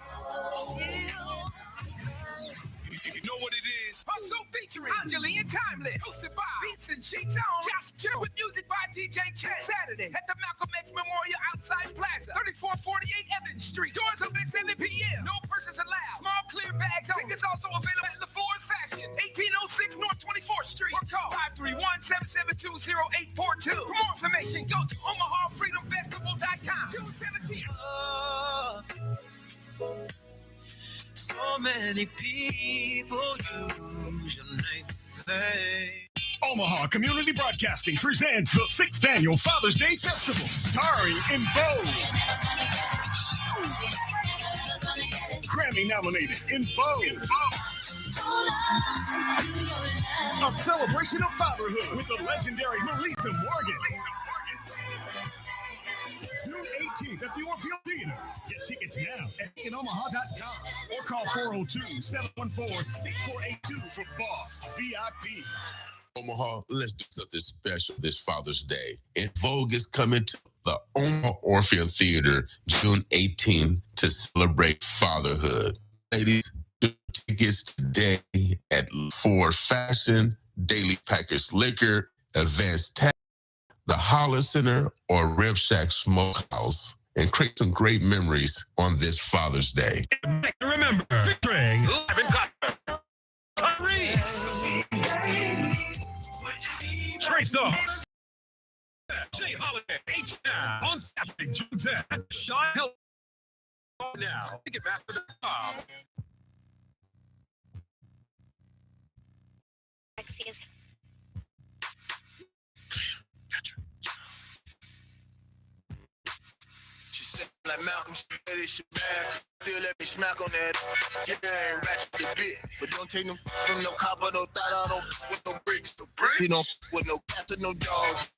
You know what it is? Also featuring Angelie and Timeless. Hosted by Beats and Cheats on. Just chill with music by DJ Ken. Saturday at the Malcolm X Memorial outside Plaza. 3448 Evans Street. Doors open at 7 p.m. No persons allowed. Small clear bags. Tickets also available at LaFleur's Fashion. 1806 North 24th Street. Or call 531-772-0842. For more information, go to OmahaFreedomFestival.com. June 17th. So many people use your name. Omaha Community Broadcasting presents the 6th Annual Father's Day Festival, starring In Vogue. Grammy-nominated In Vogue. A celebration of fatherhood with the legendary Melissa Morgan. June 18th at the Orpheum Theater. Get tickets now at ticketomaha.com or call 402-714-6482 for Boss VIP. Omaha, let's do something special this Father's Day. In Vogue is coming to the Omaha Orpheum Theater June 18th to celebrate fatherhood. Ladies, get tickets today at Ford Fashion, Daily Packers Liquor, Advanced Tech, the Holler Center, or Rib Shack Smokehouse, and create some great memories on this Father's Day. Remember, featuring Live in Concert, Tyrese, Trey Songz, Jay Holiday, H-Town, on Saturday, June 10th, Sean Hill. Now, Ticketmaster.com. Like Malcolm said, this shit bad. Still let me smack on that. Yeah, and ratchet the bit. But don't take no from no copper, no thought, I don't with no bricks. We don't with no captain, no dogs.